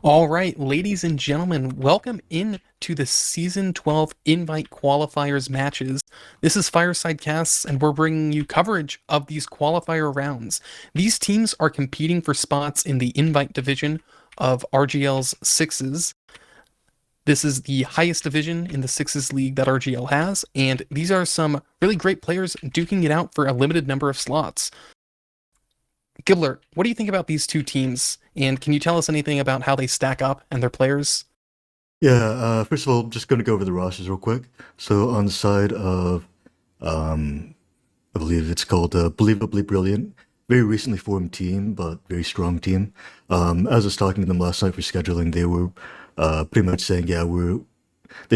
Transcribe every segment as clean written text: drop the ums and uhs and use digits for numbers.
All right, ladies and gentlemen, welcome in to the Season 12 Invite Qualifiers matches. This is Fireside Casts, and we're bringing you coverage of these qualifier rounds. These teams are competing for spots in the Invite division of RGL's Sixes. This is the highest division in the Sixes League that RGL has, and these are some really great players duking it out for a limited number of slots. Giblert, what do you think about these two teams? And can you tell us anything about how they stack up and their players? First of all, just going to go over the rosters real quick. So on the side of, um, I believe it's called Believably Brilliant, very recently formed team, but very strong team. As I was talking to them last night for scheduling, they were pretty much saying, they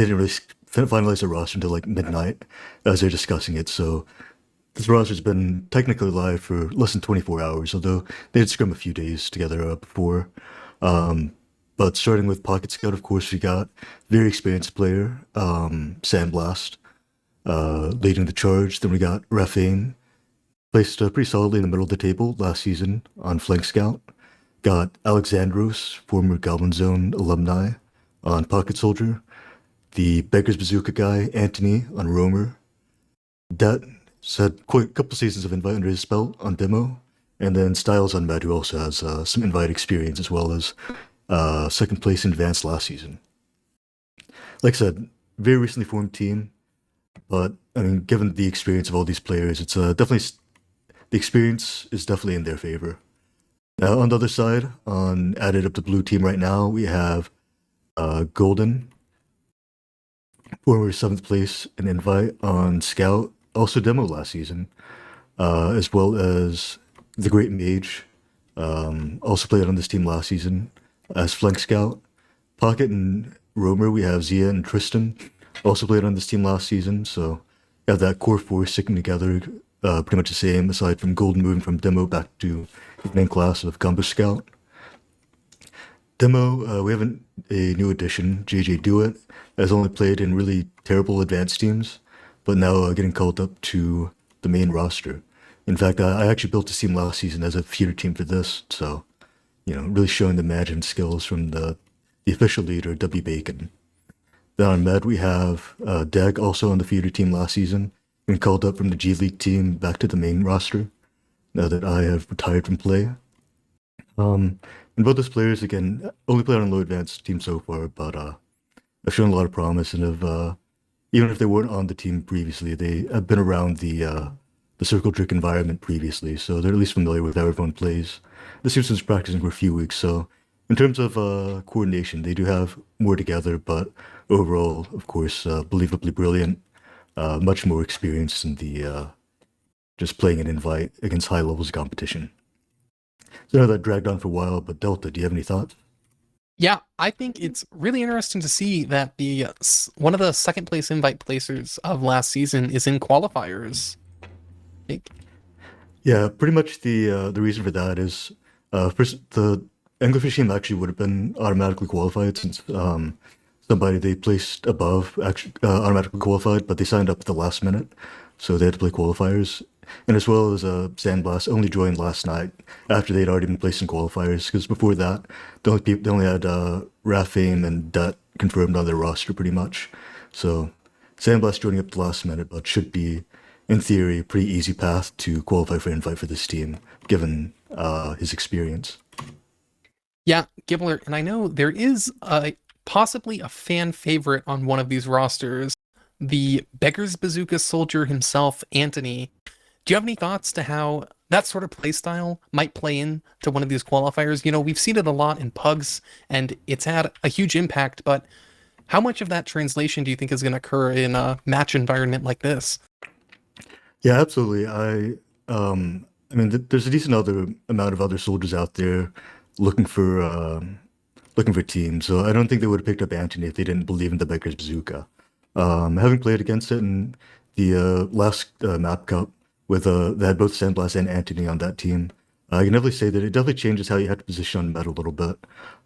didn't really finalize the roster until like midnight as they're discussing it. So this roster's been technically live for less than 24 hours, although they did scrum a few days together before. Um, but starting with Pocket Scout, of course, we got very experienced player, Sandblast, leading the charge. Then we got Rafain, placed pretty solidly in the middle of the table last season on Flank Scout. Got Alexandros, former Goblin Zone alumni, on Pocket Soldier. The Beggar's Bazooka guy, Antoni, on Roamer. Det had quite a couple seasons of invite under his belt on demo, and then Styles on Med, who also has some invite experience as well as second place in advanced last season. Like I said, very recently formed team, but I mean, given the experience of all these players, it's definitely the experience is definitely in their favor. Now on the other side, on added up the blue team right now, we have Golden, former seventh place in invite on Scout, also demo last season, as well as the Great Mage, also played on this team last season as Flank Scout. Pocket and Roamer, we have Zia and Tristen, also played on this team last season. So you have that core four sticking together, pretty much the same, aside from Golden moving from demo back to his main class of Combo Scout. Demo, we have a new addition, JJ Dewitt, has only played in really terrible advanced teams, but now getting called up to the main roster. In fact, I actually built a team last season as a feeder team for this, so really showing the management skills from the official leader, W. Bacon. Then on Med, we have Dag, also on the feeder team last season, been called up from the G League team back to the main roster now that I have retired from play. And both those players, again, only played on low advanced team so far, but have shown a lot of promise and have, even if they weren't on the team previously, they have been around the circle trick environment previously, so they're at least familiar with how everyone plays. The Simpsons practicing for a few weeks, so in terms of coordination, they do have more together, but overall, of course, believably brilliant, much more experience in the just playing an invite against high levels of competition. So I know that dragged on for a while, but Delta, do you have any thoughts? Yeah, I think it's really interesting to see that the one of the second place invite placers of last season is in qualifiers. Like, Yeah, pretty much the reason for that is first the Anglerfish team actually would have been automatically qualified since somebody they placed above actually automatically qualified, but they signed up at the last minute, so they had to play qualifiers. And as well as Sandblast only joined last night after they'd already been placed in qualifiers, because before that they only had Rafame and Det confirmed on their roster pretty much. So Sandblast joining up at the last minute, but should be in theory a pretty easy path to qualify for invite for this team, given his experience. yeah, Giblert, and I know there is possibly a fan favorite on one of these rosters, the Beggar's Bazooka soldier himself, Antoni. Do you have any thoughts to how that sort of playstyle might play in to one of these qualifiers? We've seen it a lot in pugs, and it's had a huge impact, but how much of that translation do you think is going to occur in a match environment like this? Yeah, absolutely. I mean, there's a decent other amount of other soldiers out there looking for looking for teams. So I don't think they would have picked up Antony if they didn't believe in the Beggar's Bazooka. Having played against it in the last map cup with they had both Sandblast and Antony on that team, I can definitely say that it definitely changes how you have to position on meta a little bit.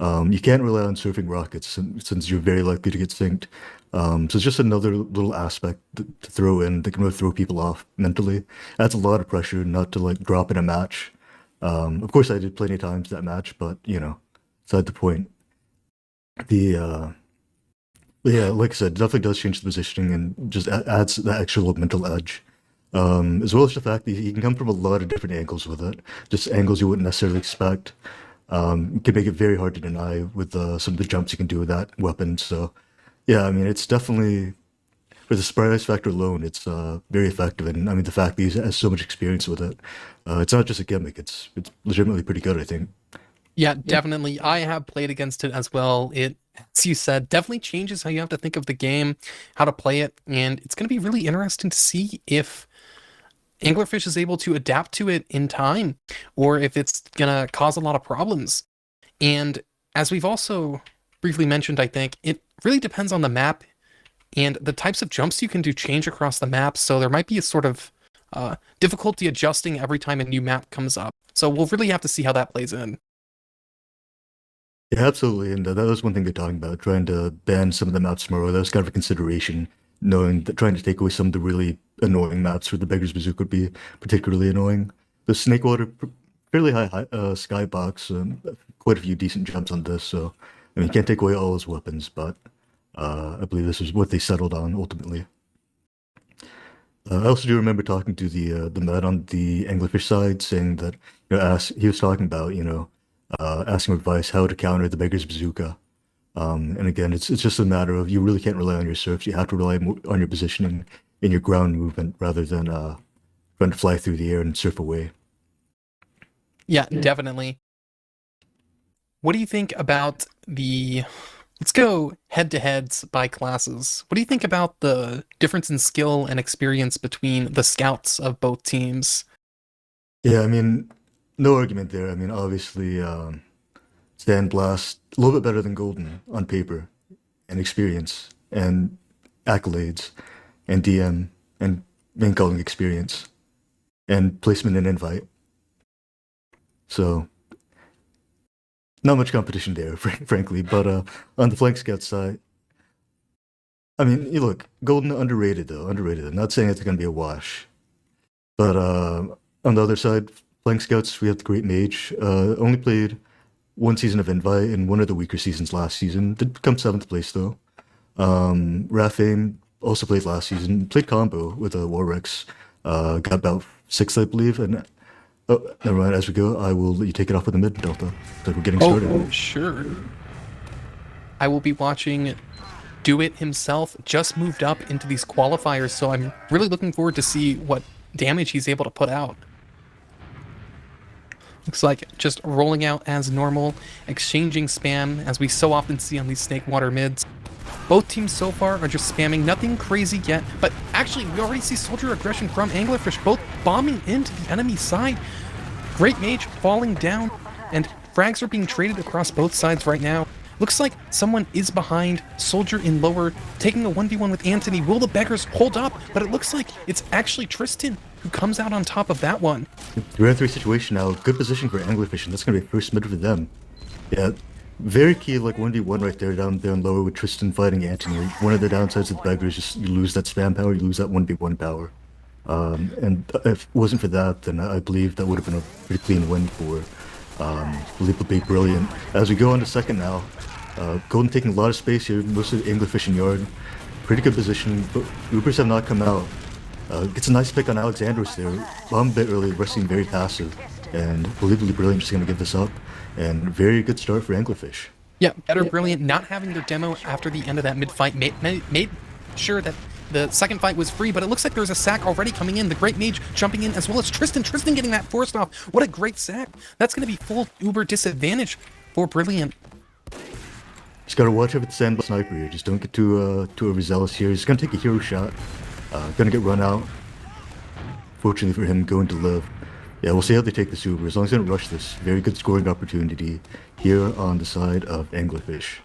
You can't rely on surfing rockets since you're very likely to get synced. So it's just another little aspect to throw in that can really throw people off mentally. Adds a lot of pressure not to like drop in a match. Of course, I did plenty of times that match, but beside the point. The yeah, like I said, definitely does change the positioning and just adds that extra little mental edge. As well as the fact that he can come from a lot of different angles with it, just angles you wouldn't necessarily expect. Can make it very hard to deny with some of the jumps you can do with that weapon. So, yeah, I mean, it's definitely for the surprise factor alone, it's very effective. And I mean, the fact that he has so much experience with it, it's not just a gimmick; it's legitimately pretty good, I think. Yeah, definitely. I have played against it as well. It, as you said, definitely changes how you have to think of the game, how to play it, and it's going to be really interesting to see if Anglerfish is able to adapt to it in time, or if it's going to cause a lot of problems. And as we've also briefly mentioned, I think it really depends on the map and the types of jumps you can do change across the map. So there might be a sort of difficulty adjusting every time a new map comes up. So we'll really have to see how that plays in. Yeah, absolutely. And that was one thing they're talking about, trying to ban some of the maps tomorrow. That was kind of a consideration, knowing that trying to take away some of the really annoying maps where the Beggar's Bazooka would be particularly annoying. The Snakewater, fairly high skybox, quite a few decent jumps on this. So, I mean, you can't take away all his weapons, but I believe this is what they settled on ultimately. I also do remember talking to the Med on the Anglerfish side, saying that he was talking about asking advice how to counter the Beggar's Bazooka. And again, it's just a matter of you really can't rely on your surfs. You have to rely on your positioning in your ground movement rather than trying to fly through the air and surf away. Yeah, definitely. What do you think about the? Let's go head to heads by classes. What do you think about the difference in skill and experience between the scouts of both teams? Yeah, I mean, no argument there. I mean, obviously, sandblast a little bit better than golden on paper and experience and accolades and DM and main calling experience and placement and invite. So not much competition there, frankly. But on the flank scout side, I mean, you look, golden underrated though, underrated. I'm not saying it's going to be a wash, but on the other side, flank scouts, we have the great mage. Only played one season of invite and one of the weaker seasons last season. Did come seventh place though. Rafame also played last season. Played combo with Warwicks. Got about sixth, I believe. And oh, never mind. As we go, I will let you take it off with the mid delta. So we're getting Oh, started. sure. I will be watching Do It himself. Just moved up into these qualifiers, so I'm really looking forward to see what damage he's able to put out. Looks like just rolling out as normal, exchanging spam, as we so often see on these Snakewater mids. Both teams so far are just spamming, nothing crazy yet, but actually we already see soldier aggression from Anglerfish, both bombing into the enemy side. Great Mage falling down, and frags are being traded across both sides right now. Looks like someone is behind, soldier in lower, taking a 1v1 with Antoni. Will the beggars hold up? But it looks like it's actually Tristen who comes out on top of that one. 3-on-3 situation now. Good position for Anglerfish, and that's going to be first mid for them. Yeah, very key, like 1v1 right there, down there and lower with Tristan fighting Antony. One of the downsides of the Beggar is just you lose that spam power, you lose that 1v1 power. And if it wasn't for that, then I believe that would have been a pretty clean win for Believably Brilliant. As we go on to second now, Golden taking a lot of space here, mostly Anglerfish and Yard. Pretty good position, but Ubers have not come out. Gets a nice pick on Alexandros there. Bomb a bit early, resting very passive. And Believably Brilliant just going to give this up. And very good start for Anglerfish. Yeah, better Brilliant not having their demo after the end of that mid-fight made sure that the second fight was free, but it looks like there's a sack already coming in. The Great Mage jumping in as well as Tristan. Tristan getting that forced off. What a great sack. That's going to be full Uber disadvantage for Brilliant. Just gotta watch out with the sandblast sniper here. Just don't get too overzealous here. He's gonna take a hero shot. Gonna get run out. Fortunately for him, going to live. Yeah, we'll see how they take this Uber. As long as they don't rush this. Very good scoring opportunity here on the side of Anglerfish.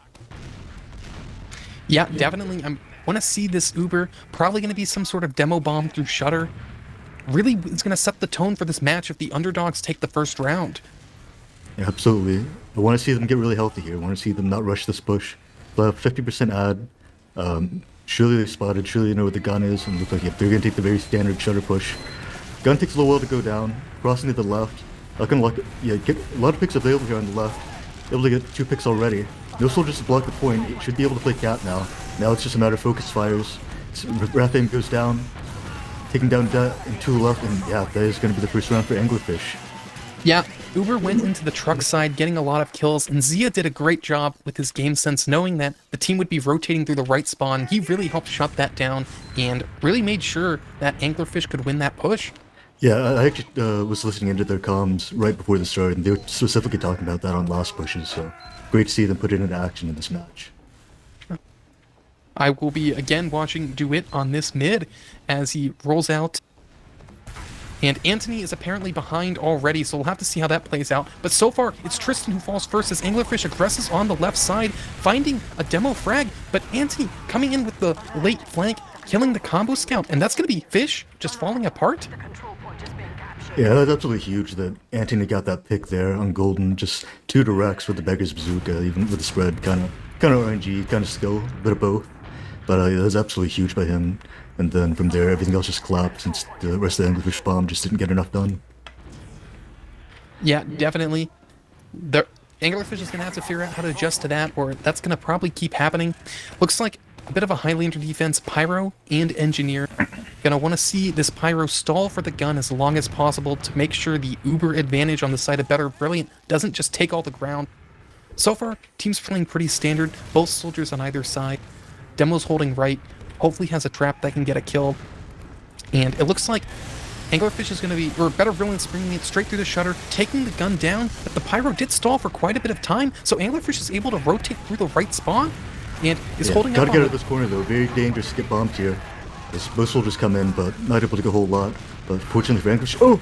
Yeah, definitely. I want to see this Uber. Probably going to be some sort of demo bomb through Shutter. Really, it's going to set the tone for this match if the underdogs take the first round. Yeah, absolutely. I want to see them get really healthy here. I want to see them not rush this push. They'll have 50% ad. Surely they spotted. Surely they know what the gun is. And look like they're going to take the very standard Shutter push. Gun takes a little while to go down. Crossing to the left. Get a lot of picks available here on the left. Able to get 2 picks already. No soldiers to block the point. It should be able to play cat now. Now it's just a matter of focus fires. Wrath Aim goes down, taking down Det and 2 left, and yeah, that is going to be the first round for Anglerfish. Yeah, Uber went into the truck side, getting a lot of kills, and Zia did a great job with his game sense, knowing that the team would be rotating through the right spawn. He really helped shut that down, and really made sure that Anglerfish could win that push. Yeah, I actually was listening into their comms right before the start, and they were specifically talking about that on last pushes, so great to see them put it into action in this match. I will be again watching DeWitt on this mid as he rolls out. And Antoni is apparently behind already, so we'll have to see how that plays out. But so far, it's Tristen who falls first as Anglerfish aggresses on the left side, finding a demo frag. But Antoni coming in with the late flank, killing the combo scout. And that's going to be Fish just falling apart. Yeah, that's absolutely huge that Antoni got that pick there on Golden. Just 2 directs with the Beggar's Bazooka, even with the spread. Kind of RNG, kind of skill, a bit of both. But that was absolutely huge by him. And then from there, everything else just collapsed since the rest of the Anglerfish bomb just didn't get enough done. Yeah, definitely. The Anglerfish is going to have to figure out how to adjust to that, or that's going to probably keep happening. Looks like a bit of a Highlander defense. Pyro and Engineer. Going to want to see this Pyro stall for the gun as long as possible to make sure the Uber advantage on the side of Better Brilliant doesn't just take all the ground. So far, team's playing pretty standard. Both soldiers on either side. Demo's holding right. Hopefully has a trap that can get a kill. And it looks like Anglerfish is going to be, or Better Brilliant's bringing it straight through the shutter, taking the gun down, but the Pyro did stall for quite a bit of time, so Anglerfish is able to rotate through the right spawn, and is holding up. Gotta get out of this corner though, very dangerous to get bombed here. As most soldiers come in, but not able to get a whole lot. But fortunately for Anglerfish, oh!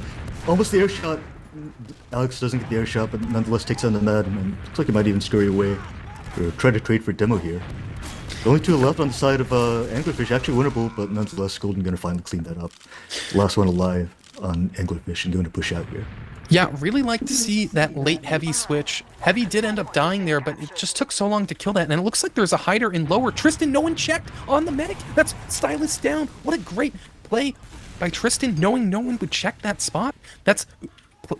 Almost the air shot! Alex doesn't get the air shot, but nonetheless takes on the med, and looks like he might even scurry away, or try to trade for demo here. Only 2 left on the side of Anglerfish, actually winnable, but nonetheless, Golden going to finally clean that up. Last one alive on Anglerfish and going to push out here. Yeah, really like to see that late Heavy switch. Heavy did end up dying there, but it just took so long to kill that, and it looks like there's a hider in lower. Tristen, no one checked on the medic. That's Stylus down. What a great play by Tristen, knowing no one would check that spot. That's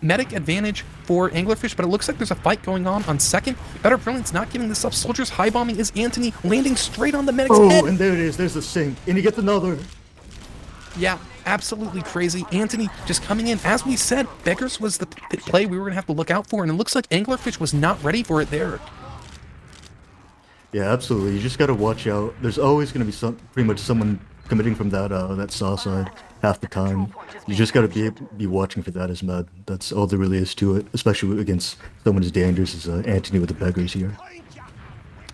medic advantage for Anglerfish, but it looks like there's a fight going on second. Better Brilliant's not giving this up. Soldiers high bombing is Antoni, landing straight on the medic's head. Oh, and there it is. There's the sink, and he gets another. Yeah, absolutely crazy. Antoni just coming in. As we said, Beggars was the play we were going to have to look out for, and it looks like Anglerfish was not ready for it there. Yeah, absolutely. You just got to watch out. There's always going to be pretty much someone committing from that saw side half the time. You just got to be watching for that as med. That's all there really is to it, especially against someone as dangerous as Antoni with the Beggars here.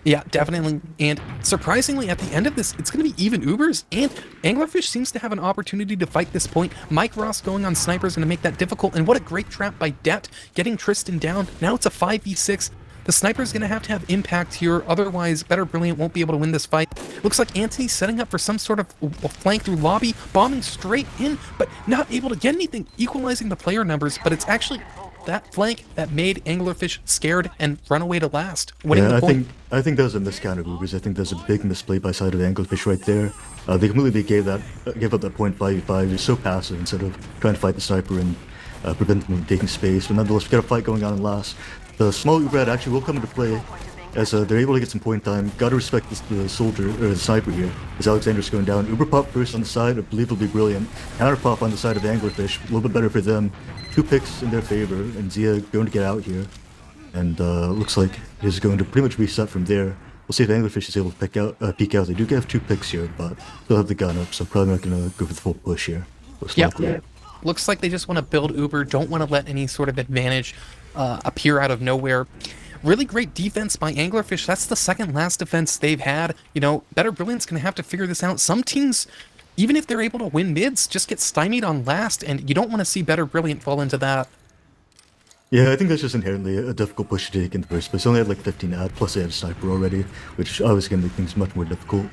Yeah, definitely. And surprisingly, at the end of this, it's going to be even Ubers, and Anglerfish seems to have an opportunity to fight this point. Mike Ross going on Sniper is going to make that difficult, and what a great trap by Det, getting Tristen down. Now it's a 5v6. The Sniper is going to have impact here, otherwise Better Brilliant won't be able to win this fight. Looks like Antoni's setting up for some sort of flank through lobby, bombing straight in, but not able to get anything, equalizing the player numbers, but it's actually that flank that made Anglerfish scared and run away to last, winning the point. I think that was a miscount of Ubers. I think there's a big misplay by side of Anglerfish right there. They completely gave up that point 5v5. They're so passive instead of trying to fight the Sniper and prevent them from taking space. But nonetheless, we've got a fight going on in last. The small Uber actually will come into play as they're able to get some point time. Gotta respect the soldier, or the Sniper here, as Alexander's going down. Uber pop first on the side of Believably Brilliant. Counter pop on the side of Anglerfish. A little bit better for them. 2 picks in their favor, and Zia going to get out here. And looks like he's going to pretty much reset from there. We'll see if Anglerfish is able to peek out. They do have 2 picks here, but they'll have the gun up, so probably not going to go for the full push here. Yep. Looks like they just want to build Uber, don't want to let any sort of advantage appear out of nowhere. Really great defense by Anglerfish. That's the second last defense they've had. You know, Better Brilliant's going to have to figure this out. Some teams, even if they're able to win mids, just get stymied on last, and you don't want to see Better Brilliant fall into that. Yeah, I think that's just inherently a difficult push to take in the first place. They only had like 15 ad, plus they had a Sniper already, which obviously going to make things much more difficult.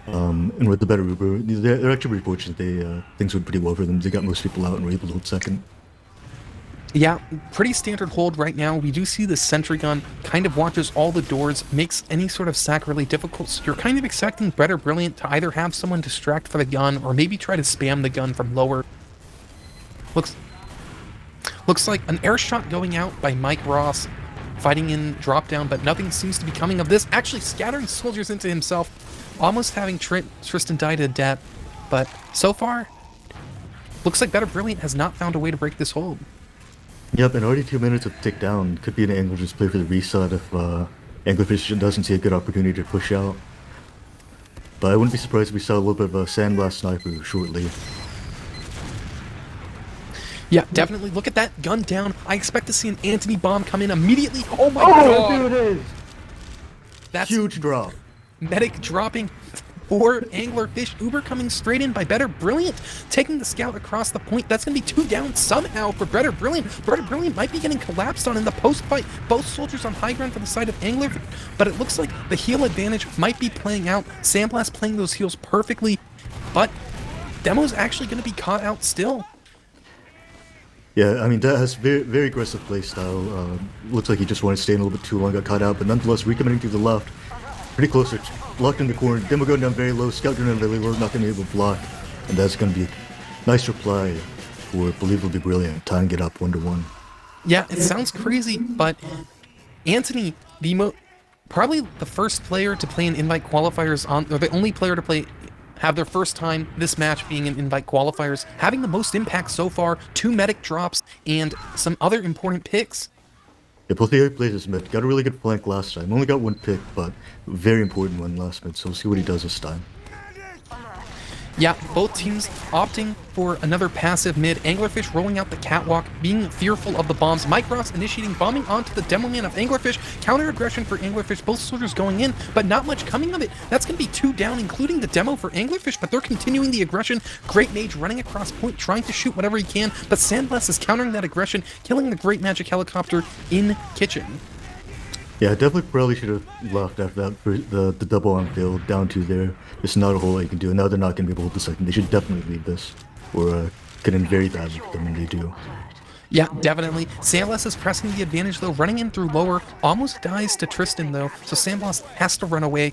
And with the Better Uber, they're actually pretty fortunate. Things went pretty well for them. They got most people out and were able to hold second. Yeah, pretty standard hold right now. We do see the sentry gun kind of watches all the doors, makes any sort of sack really difficult. So you're kind of expecting Better Brilliant to either have someone distract for the gun or maybe try to spam the gun from lower. Looks like an air shot going out by Mike Ross. fighting in drop down, but nothing seems to be coming of this. Actually scattering soldiers into himself, almost having Tristen die to death. But so far, looks like Better Brilliant has not found a way to break this hold. Yep, and already 2 minutes of tick down. Could be an Anglerfish play for the reset if Anglerfish doesn't see a good opportunity to push out. But I wouldn't be surprised if we saw a little bit of a sandblast sniper shortly. Yeah, definitely. Look at that gun down. I expect to see an Antoni bomb come in immediately. Oh my god! There it is! That's huge drop. Medic dropping for Anglerfish. Uber coming straight in by Better Brilliant, taking the scout across the point. That's going to be 2 down somehow for Better Brilliant. Better Brilliant might be getting collapsed on in the post fight. Both soldiers on high ground for the side of Anglerfish, but it looks like the heal advantage might be playing out. Sandblast playing those heals perfectly, but Demo's actually going to be caught out still. Yeah, I mean, that has very aggressive playstyle. Looks like he just wanted to stay in a little bit too long, got caught out, but nonetheless, recommitting to the left. Pretty close, locked in the corner. Demo going down very low, scout going down very low, not going to be able to block. And that's going to be a nice reply for Believably Brilliant, tying it up 1-1. Yeah, it sounds crazy, but Antoni, probably the first player to play in invite qualifiers or the only player to have their first time this match being in invite qualifiers, having the most impact so far, 2 medic drops, and some other important picks. Yeah, both the he plays this mid. Got a really good flank last time. Only got 1 pick, but very important one last mid, so we'll see what he does this time. Yeah, both teams opting for another passive mid. Anglerfish rolling out the catwalk, being fearful of the bombs. Mike Ross initiating bombing onto the demo man of Anglerfish. Counter aggression for Anglerfish. Both soldiers going in, but not much coming of it. That's going to be 2 down, including the demo for Anglerfish, but they're continuing the aggression. Great Mage running across point, trying to shoot whatever he can, but Sandblast is countering that aggression, killing the Great Magic Helicopter in kitchen. Yeah, definitely probably should have left after that for the double on field, down 2 there. There's not a whole lot you can do, and now they're not going to be able to hold the second. They should definitely leave this, or get in very badly for them when they do. Yeah, definitely. Sandblast is pressing the advantage, though, running in through lower. Almost dies to Tristen, though, so Sandblast has to run away.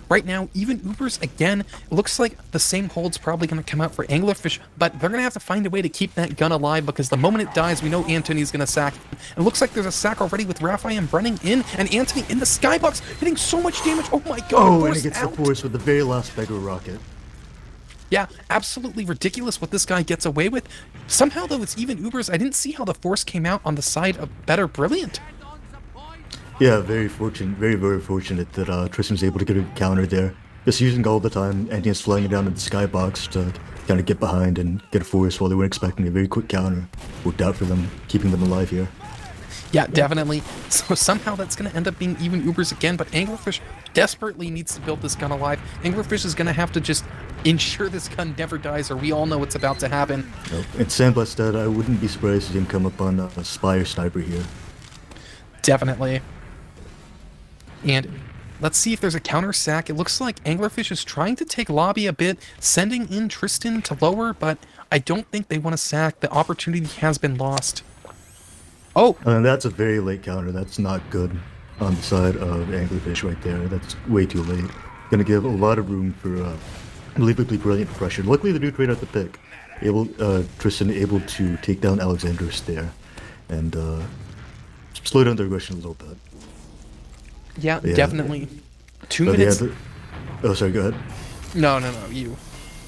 Right now, even Ubers, again, it looks like the same hold's probably going to come out for Anglerfish, but they're going to have to find a way to keep that gun alive, because the moment it dies, we know Antoni's going to sack. It looks like there's a sack already with Raphael running in, and Antoni in the skybox, hitting so much damage. Oh my god, oh, and he gets the force with the very last Beggar rocket. Yeah, absolutely ridiculous what this guy gets away with. Somehow, though, it's even Ubers. I didn't see how the force came out on the side of Better Brilliant. Yeah, very fortunate, very fortunate that Tristan's able to get a counter there. Just using all the time, and he's flying it down in the skybox to kind of get behind and get a force while they weren't expecting a very quick counter. Worked out for them, keeping them alive here. Yeah, definitely. So somehow that's going to end up being even Ubers again, but Anglerfish desperately needs to build this gun alive. Anglerfish is going to have to just ensure this gun never dies, or we all know what's about to happen. Nope. And Sandblast dead, I wouldn't be surprised if he didn't come up on a Spire Sniper here. Definitely. And let's see if there's a counter sack. It looks like Anglerfish is trying to take lobby a bit, sending in Tristen to lower, but I don't think they want to sack. The opportunity has been lost. Oh! And that's a very late counter. That's not good on the side of Anglerfish right there. That's way too late. Gonna give a lot of room for Believably Brilliant pressure. Luckily, the dude right at the pick. Tristen able to take down Alexander's there. And slow down their aggression a little bit. Yeah, definitely. 2 minutes. Yeah, oh, sorry, go ahead. No, you.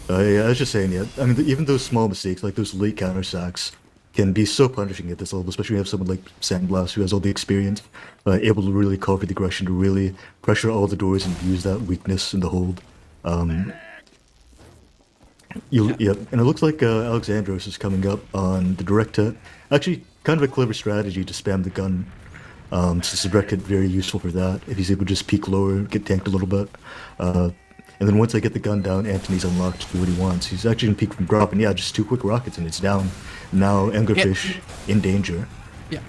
Yeah, I was just saying, yeah. I mean, even those small mistakes, like those late counter sacks, can be so punishing at this level, especially when you have someone like Sandblast who has all the experience, able to really cover the aggression, to really pressure all the doors and use that weakness in the hold. Yeah, and it looks like Alexandros is coming up on the direct hit. Actually, kind of a clever strategy to spam the gun. Since the direct hit very useful for that. If he's able to just peek lower, get tanked a little bit. And then once I get the gun down, Antoni's unlocked to do what he wants. He's actually going to peek from drop, and yeah, just 2 quick rockets and it's down. Now Anglerfish in danger. Yeah.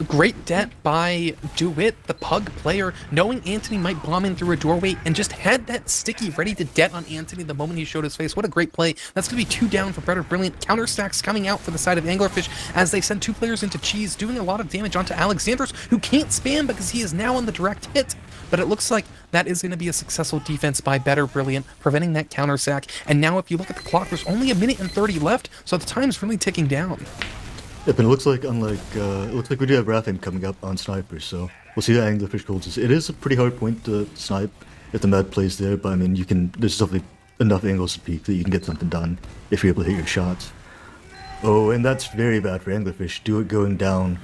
Great debt by DeWitt, the pug player, knowing Antoni might bomb in through a doorway and just had that sticky ready to det on Antoni the moment he showed his face. What a great play. That's going to be 2 down for Better Brilliant. Counter stacks coming out for the side of Anglerfish as they send 2 players into cheese, doing a lot of damage onto Alexandros, who can't spam because he is now on the direct hit. But it looks like that is going to be a successful defense by Better Brilliant, preventing that counter sack. And now if you look at the clock, there's only 1 minute and 30 left, so the time's really ticking down. Yep, and it looks like it looks like we do have Ratham coming up on sniper, so we'll see how Anglerfish holds this. It is a pretty hard point to snipe if the med plays there, but I mean there's definitely enough angles to peek that you can get something done if you're able to hit your shots. Oh, and that's very bad for Anglerfish. Do it going down.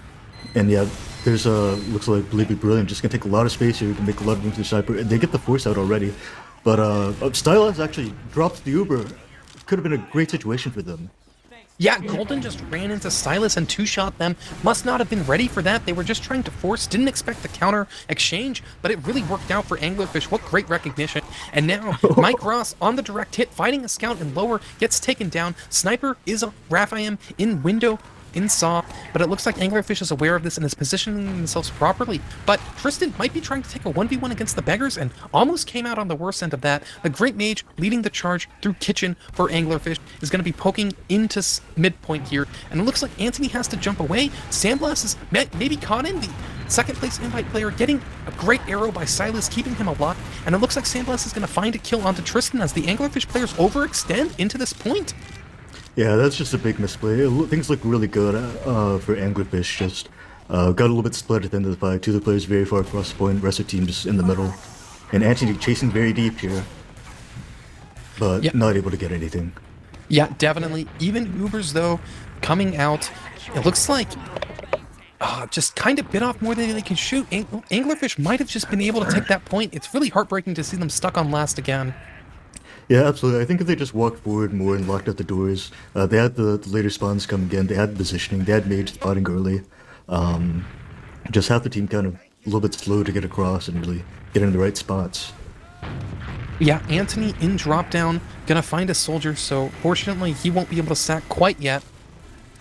And yeah, there's looks like Believably Brilliant just gonna take a lot of space here. You can make a lot of room to the sniper. They get the force out already, but Stylus actually dropped the Uber. Could have been a great situation for them. Yeah, Golden just ran into Silas and two-shot them. Must not have been ready for that. They were just trying to force, didn't expect the counter exchange, but it really worked out for Anglerfish. What great recognition. And now, Mike Ross on the direct hit, fighting a scout in lower, gets taken down. Sniper is a Raphael in window, in saw, but it looks like Anglerfish is aware of this and is positioning themselves properly. But Tristen might be trying to take a 1v1 against the beggars and almost came out on the worst end of that. The Great Mage leading the charge through kitchen for Anglerfish is going to be poking into midpoint here, and it looks like Antoni has to jump away. Sandblast is maybe caught in. The second place invite player getting a great arrow by Silas, keeping him alive, and it looks like Sandblast is going to find a kill onto Tristen as the Anglerfish players overextend into this point. Yeah, that's just a big misplay. Things look really good for Anglerfish. Just got a little bit split at the end of the fight. Two of the players very far across the point, rest of the team just in the middle. And Antoni chasing very deep here, but not able to get anything. Yeah, definitely. Even Ubers, though, coming out, it looks like just kind of bit off more than they can shoot. Anglerfish might have just been able to take that point. It's really heartbreaking to see them stuck on last again. Yeah, absolutely. I think if they just walked forward more and locked out the doors, they had the later spawns coming in, they had positioning, they had mage spotting early. Just half the team kind of a little bit slow to get across and really get in the right spots. Yeah, Antoni in drop down, gonna find a soldier, so fortunately he won't be able to sack quite yet.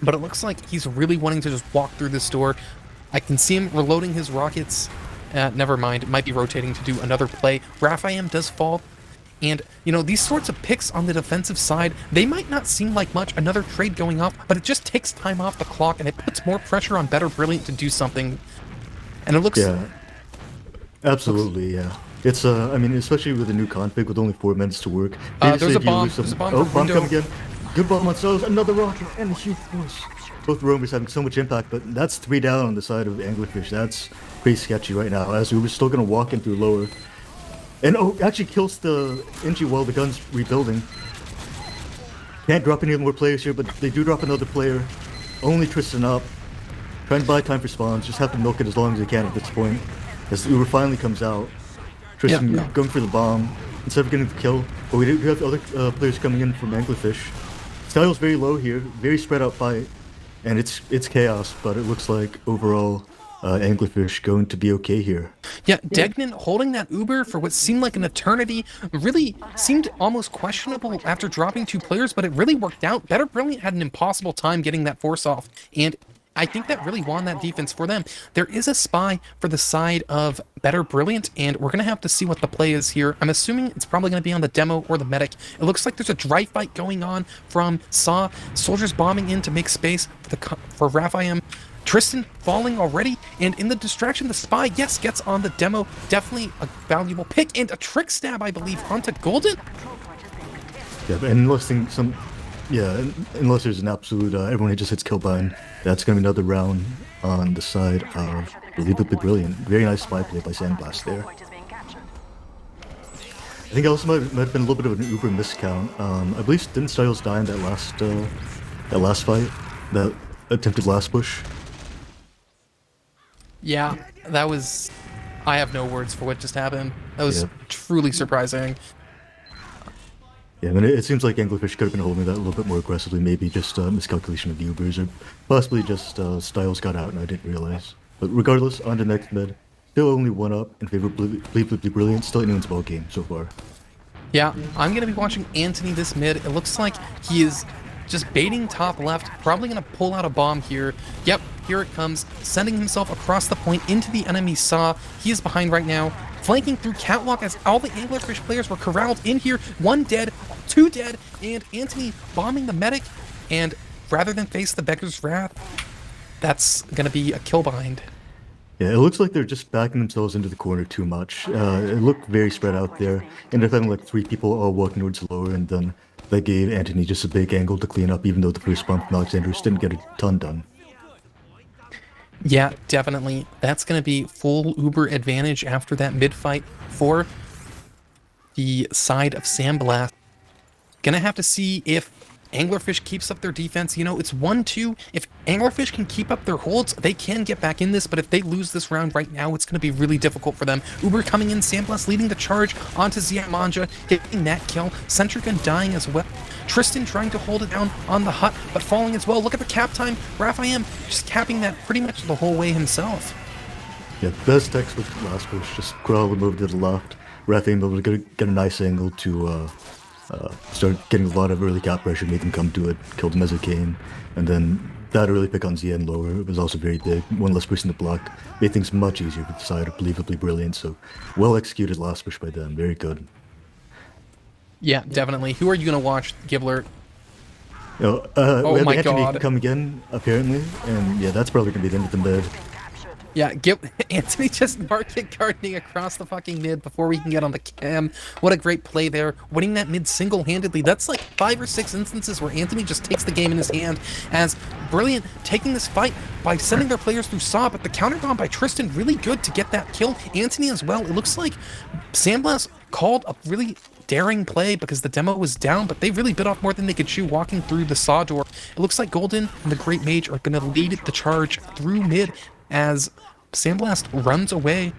But it looks like he's really wanting to just walk through this door. I can see him reloading his rockets. Never mind, it might be rotating to do another play. Raphael does fall. And, you know, these sorts of picks on the defensive side, they might not seem like much, another trade going off, but it just takes time off the clock and it puts more pressure on Better Brilliant to do something. And it looks... Yeah, absolutely, yeah. It's, I mean, especially with the new config with only 4 minutes to work. There's a bomb. There's a bomb. Oh, bomb coming in. Good bomb on Solos, another rocket, and a huge force. Both roamers having so much impact, but that's 3 down on the side of Anglerfish. That's pretty sketchy right now, as Uber's still going to walk in through lower. And oh, actually kills the NG while the gun's rebuilding. Can't drop any more players here, but they do drop another player. Only Tristen up. Trying to buy time for spawns, just have to milk it as long as they can at this point. As the Uber finally comes out. Tristen going for the bomb. Instead of getting the kill, but we do have other players coming in from Anglerfish. Style's very low here, very spread out fight. And it's chaos, but it looks like overall Anglerfish going to be okay here. Yeah, Degnan holding that Uber for what seemed like an eternity really seemed almost questionable after dropping 2 players, but it really worked out. Better Brilliant had an impossible time getting that force off, and I think that really won that defense for them. There is a spy for the side of Better Brilliant, and we're going to have to see what the play is here. I'm assuming it's probably going to be on the demo or the medic. It looks like there's a dry fight going on from Saw. Soldiers bombing in to make space for Raphael. Tristen falling already, and in the distraction, the spy, yes, gets on the demo. Definitely a valuable pick, and a trick stab, I believe, onto Golden. Yeah, and unless there's an absolute, everyone just hits killbind, that's going to be another round on the side of Believably Brilliant. Very nice spy play by Sandblast there. I think also might have been a little bit of an Uber miscount. I believe didn't Styles die in that last fight? That attempted last push? Yeah, that was... I have no words for what just happened. That was truly surprising. Yeah, I mean, it seems like Anglerfish could have been holding that a little bit more aggressively, maybe just miscalculation of the Ubers, or possibly just Styles got out and I didn't realize. But regardless, on to next mid. Still only 1 up in favor of Believably Brilliant, still anyone's ball game so far. Yeah, I'm going to be watching Antoni this mid. It looks like he is just baiting top left, probably going to pull out a bomb here. Yep, here it comes, sending himself across the point into the enemy saw. He is behind right now, flanking through catwalk as all the Anglerfish players were corralled in here. 1 dead, 2 dead, and Antoni bombing the medic. And rather than face the Beggar's Wrath, that's going to be a kill bind. Yeah, it looks like they're just backing themselves into the corner too much. It looked very spread out there. Ended up having like 3 people all walking towards lower, and then that gave Antoni just a big angle to clean up, even though the first bump from Alexandros didn't get a ton done. Yeah, definitely. That's going to be full Uber advantage after that mid fight for the side of Sandblast. Gonna have to see if Anglerfish keeps up their defense. You know, it's 1-2. If Anglerfish can keep up their holds, they can get back in this, but if they lose this round right now, it's going to be really difficult for them. Uber coming in, Sandblast leading the charge onto Ziamanja, hitting that kill. Centrica dying as well. Tristen trying to hold it down on the hut, but falling as well. Look at the cap time. Raphael just capping that pretty much the whole way himself. Yeah, best text with last push. Just crawl and move to the left. Raphael able to get a nice angle to start getting a lot of early cap pressure, made them come to it, killed him as it came, and then that early pick on Zien lower, it was also very big. One less person to block, made things much easier for the side of Believably Brilliant, so well executed last push by them, very good. Yeah, definitely. Who are you going to watch, Giblert? You know, Oh we have my Antoni god. come again, apparently, and yeah, that's probably going to be the end of the mid. Yeah, Antoni just market gardening across the fucking mid before we can get on the cam. What a great play there. Winning that mid single-handedly. That's like 5 or 6 instances where Antoni just takes the game in his hand as Brilliant taking this fight by sending their players through Saw, but the counter bomb by Tristen really good to get that kill. Antoni as well. It looks like Sandblast called a really daring play because the demo was down, but they really bit off more than they could chew walking through the Saw door. It looks like Golden and the Great Mage are going to lead the charge through mid as Sandblast runs away.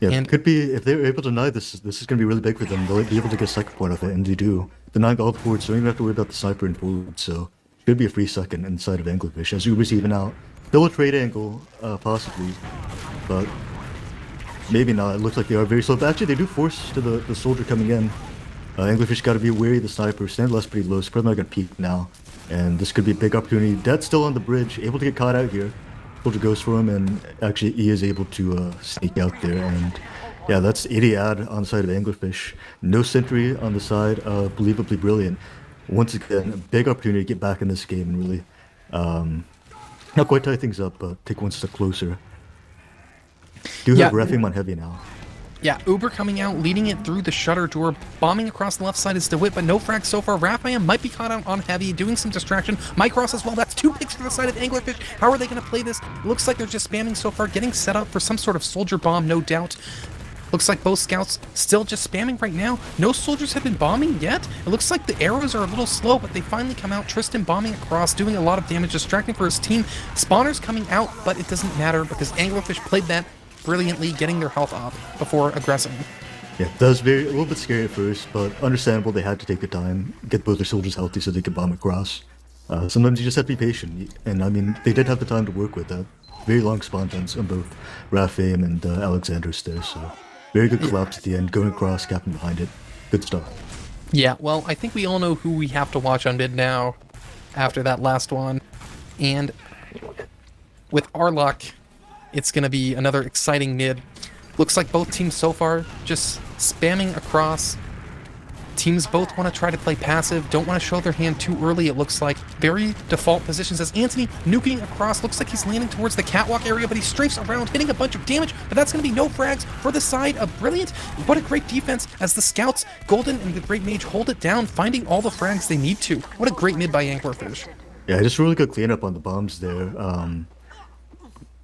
Yeah, And could be, if they're able to deny this, this is going to be really big for them. They'll be able to get a second point off it, and they do. Denying all the forwards, so don't even have to worry about the sniper and forward, so should be a free second inside of Anglerfish. As Uber's even out, still a trade angle, possibly, but maybe not. It looks like they are very slow. But actually, they do force to the soldier coming in. Anglerfish got to be wary of the sniper. Sandblast pretty low, so probably not going to peek now. And this could be a big opportunity. Dead's still on the bridge, able to get caught out here. Soldier goes for him, and actually he is able to sneak out there. And yeah, that's 80 ad on the side of Anglerfish. No sentry on the side of Believably Brilliant. Once again, a big opportunity to get back in this game and really not quite tie things up, but take one step closer. Do yeah, have Refim on heavy now. yeah, Uber coming out, leading it through the shutter door, bombing across the left side is DeWitt, but no frags so far. Raphael might be caught out on heavy, doing some distraction. Mike Ross as well. That's 2 picks for the side of Anglerfish. How are they going to play this? Looks like they're just spamming so far, getting set up for some sort of soldier bomb, no doubt. Looks like both scouts still just spamming right now. No soldiers have been bombing yet. It looks like the arrows are a little slow, but they finally come out. Tristen bombing across, doing a lot of damage, distracting for his team. Spawners coming out, but it doesn't matter because Anglerfish played that brilliantly, getting their health up before aggressing. Yeah, that was a little bit scary at first, but understandable. They had to take the time, get both their soldiers healthy so they could bomb across. Sometimes you just have to be patient, and I mean, they did have the time to work with that. Very long spawn times on both Raphael and Alexander's there, so very good collapse at the end, going across, capping behind it. Good stuff. Yeah, well, I think we all know who we have to watch on mid now after that last one. And with our luck, it's going to be another exciting mid. Looks like both teams so far just spamming across. Teams both want to try to play passive, don't want to show their hand too early, it looks like. Very default positions as Antoni nuking across. Looks like he's landing towards the catwalk area, but he strafes around, hitting a bunch of damage, but that's going to be no frags for the side of Brilliant. What a great defense as the scouts, Golden and the Great Mage hold it down, finding all the frags they need to. What a great mid by Anglerfish. Yeah, just really good cleanup on the bombs there.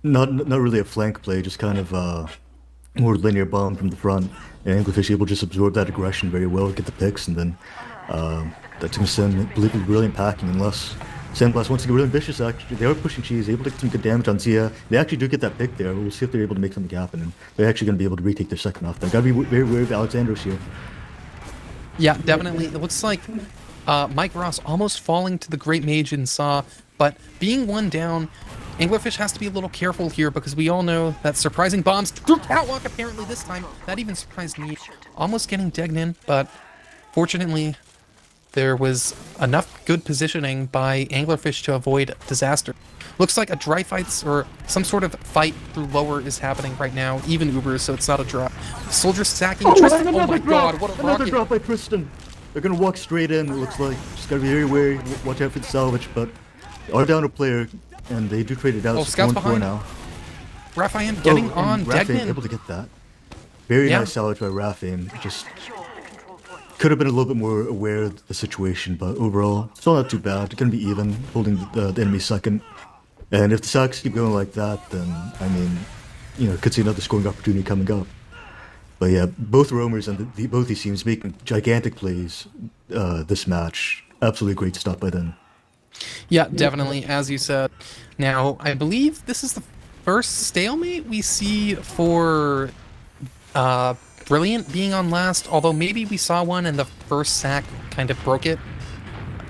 Not really a flank play, just kind of more linear bomb from the front. And Anglerfish able to just absorb that aggression very well, get the picks, and then that's going to send Believably Brilliant packing unless Sandblast wants to get really ambitious. Actually, they are pushing cheese, able to get some good damage on Zia. They actually do get that pick there. We'll see if they're able to make something happen, and they're actually going to be able to retake their second off. They got to be very wary of Alexander's here. Yeah, definitely. It looks like Mike Ross almost falling to the Great Mage in Saw, but being one down, Anglerfish has to be a little careful here because we all know that surprising bombs through catwalk apparently this time. That even surprised me. Almost getting Degnan, but fortunately there was enough good positioning by Anglerfish to avoid disaster. Looks like a dry fights or some sort of fight through lower is happening right now, even Uber, so it's not a drop. Soldier stacking. Tristen, oh my god, what a Another rocket. drop by Tristen. They're gonna walk straight in, it looks like. Just gotta be very wary, watch out for the salvage, but they are down a player, and they do trade it out. Oh, It's scouts 1-4 behind. now. Raphael getting and on Raphael Degnan. able to get that. Very Yeah. nice salvage by Raphael. Just could have been a little bit more aware of the situation, but overall, still not too bad. Gonna be even, holding the enemy second. And if the Sox keep going like that, then I mean, could see another scoring opportunity coming up. But yeah, both roamers and both these teams making gigantic plays this match. Absolutely great stuff by them. Yeah, definitely, as you said. Now, I believe this is the first stalemate we see for Brilliant being on last, although maybe we saw one and the first sack kind of broke it.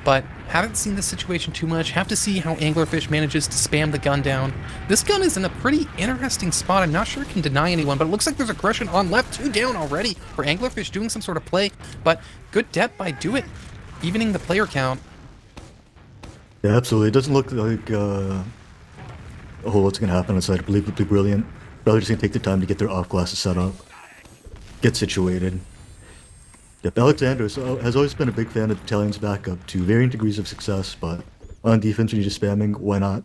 But haven't seen this situation too much. Have to see how Anglerfish manages to spam the gun down. This gun is in a pretty interesting spot. I'm not sure it can deny anyone, but it looks like there's aggression on left. 2 down already for Anglerfish doing some sort of play. But good depth by Do It, evening the player count. Yeah, absolutely. It doesn't look like a whole lot's going to happen inside Believably Brilliant. Probably just going to take the time to get their off glasses set up, get situated. Yep, Alexander has always been a big fan of the Italians' backup to varying degrees of success, but on defense when you're just spamming, why not?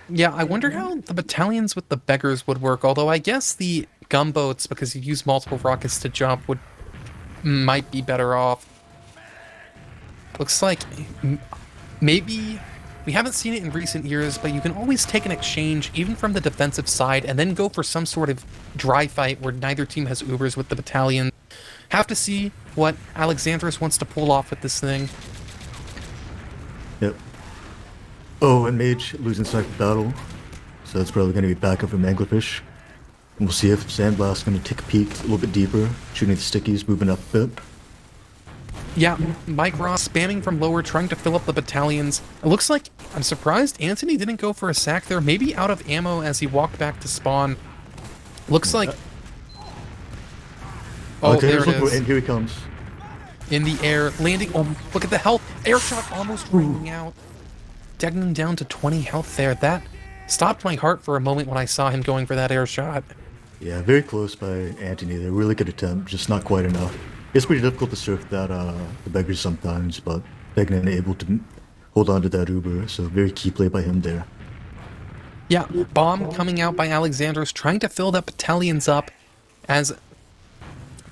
Yeah, I wonder how the battalions with the beggars would work, although I guess the gunboats, because you use multiple rockets to jump, might be better off. Looks like maybe we haven't seen it in recent years, but you can always take an exchange even from the defensive side and then go for some sort of dry fight where neither team has Ubers with the battalion. Have to see what Alexandros wants to pull off with this thing. Yep. Oh, and Mage losing sniper battle, so that's probably going to be backup from Anglerfish. And we'll see if Sandblast is going to take a peek a little bit deeper, shooting the stickies, moving up a bit. Yeah, Mike Ross spamming from lower, trying to fill up the battalions. It looks like, I'm surprised Antoni didn't go for a sack there, maybe out of ammo as he walked back to spawn. Looks like... Oh, okay, there it is. And here he comes. In the air, landing. Oh, look at the health. Air shot almost ringing out. Degging down to 20 health there. That stopped my heart for a moment when I saw him going for that air shot. Yeah, very close by Antoni. They're really good attempt, just not quite enough. It's pretty difficult to surf that the beggars sometimes, but Begnan able to hold on to that Uber, so very key play by him there. Yeah, bomb coming out by Alexandros, trying to fill that battalions up as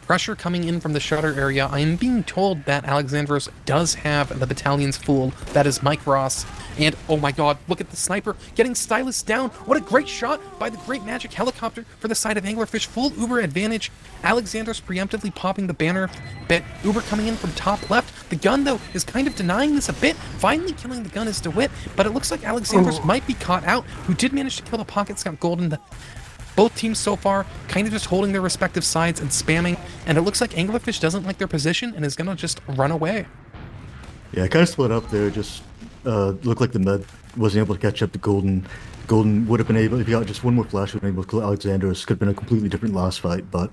pressure coming in from the shutter area. I am being told that Alexandros does have the battalions full. That is Mike Ross. And, oh my god, look at the sniper getting Stylus down. What a great shot by the Great Magic Helicopter for the side of Anglerfish. Full Uber advantage. Alexandros preemptively popping the banner. But Uber coming in from top left. The gun, though, is kind of denying this a bit. Finally killing the gun is DeWitt. But it looks like Alexandros might be caught out, who did manage to kill the Pocket Scout Golden. Both teams so far kind of just holding their respective sides and spamming, and it looks like Anglerfish doesn't like their position and is going to just run away. Yeah, kind of split up there, just looked like the med wasn't able to catch up to Golden. Golden would have been able, if he got just one more flash, would have been able to kill Alexandros. Could have been a completely different last fight, but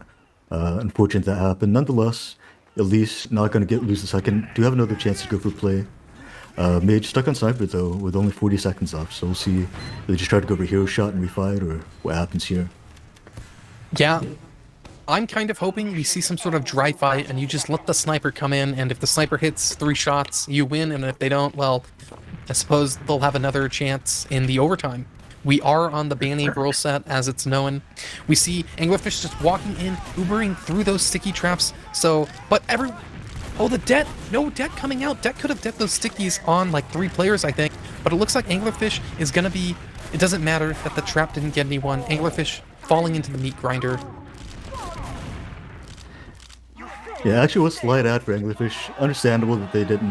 unfortunate that happened. Nonetheless, at least not going to lose the second. Do have another chance to go for play. Mage stuck on sniper though, with only 40 seconds left, so we'll see if they just try to go for hero shot and refight, or what happens here. Yeah, I'm kind of hoping we see some sort of dry fight and you just let the sniper come in, and if the sniper hits 3 shots, you win, and if they don't, well, I suppose they'll have another chance in the overtime. We are on the Band-Aid rule set, as it's known. We see Anglerfish just walking in, Ubering through those sticky traps, so, but oh, the Det! No, Det coming out! Det could have Det those stickies on like 3 players, I think, but it looks like Anglerfish is gonna be... It doesn't matter that the trap didn't get anyone. Anglerfish falling into the meat grinder. Yeah, actually, what's slight ad for Anglerfish? Understandable that they didn't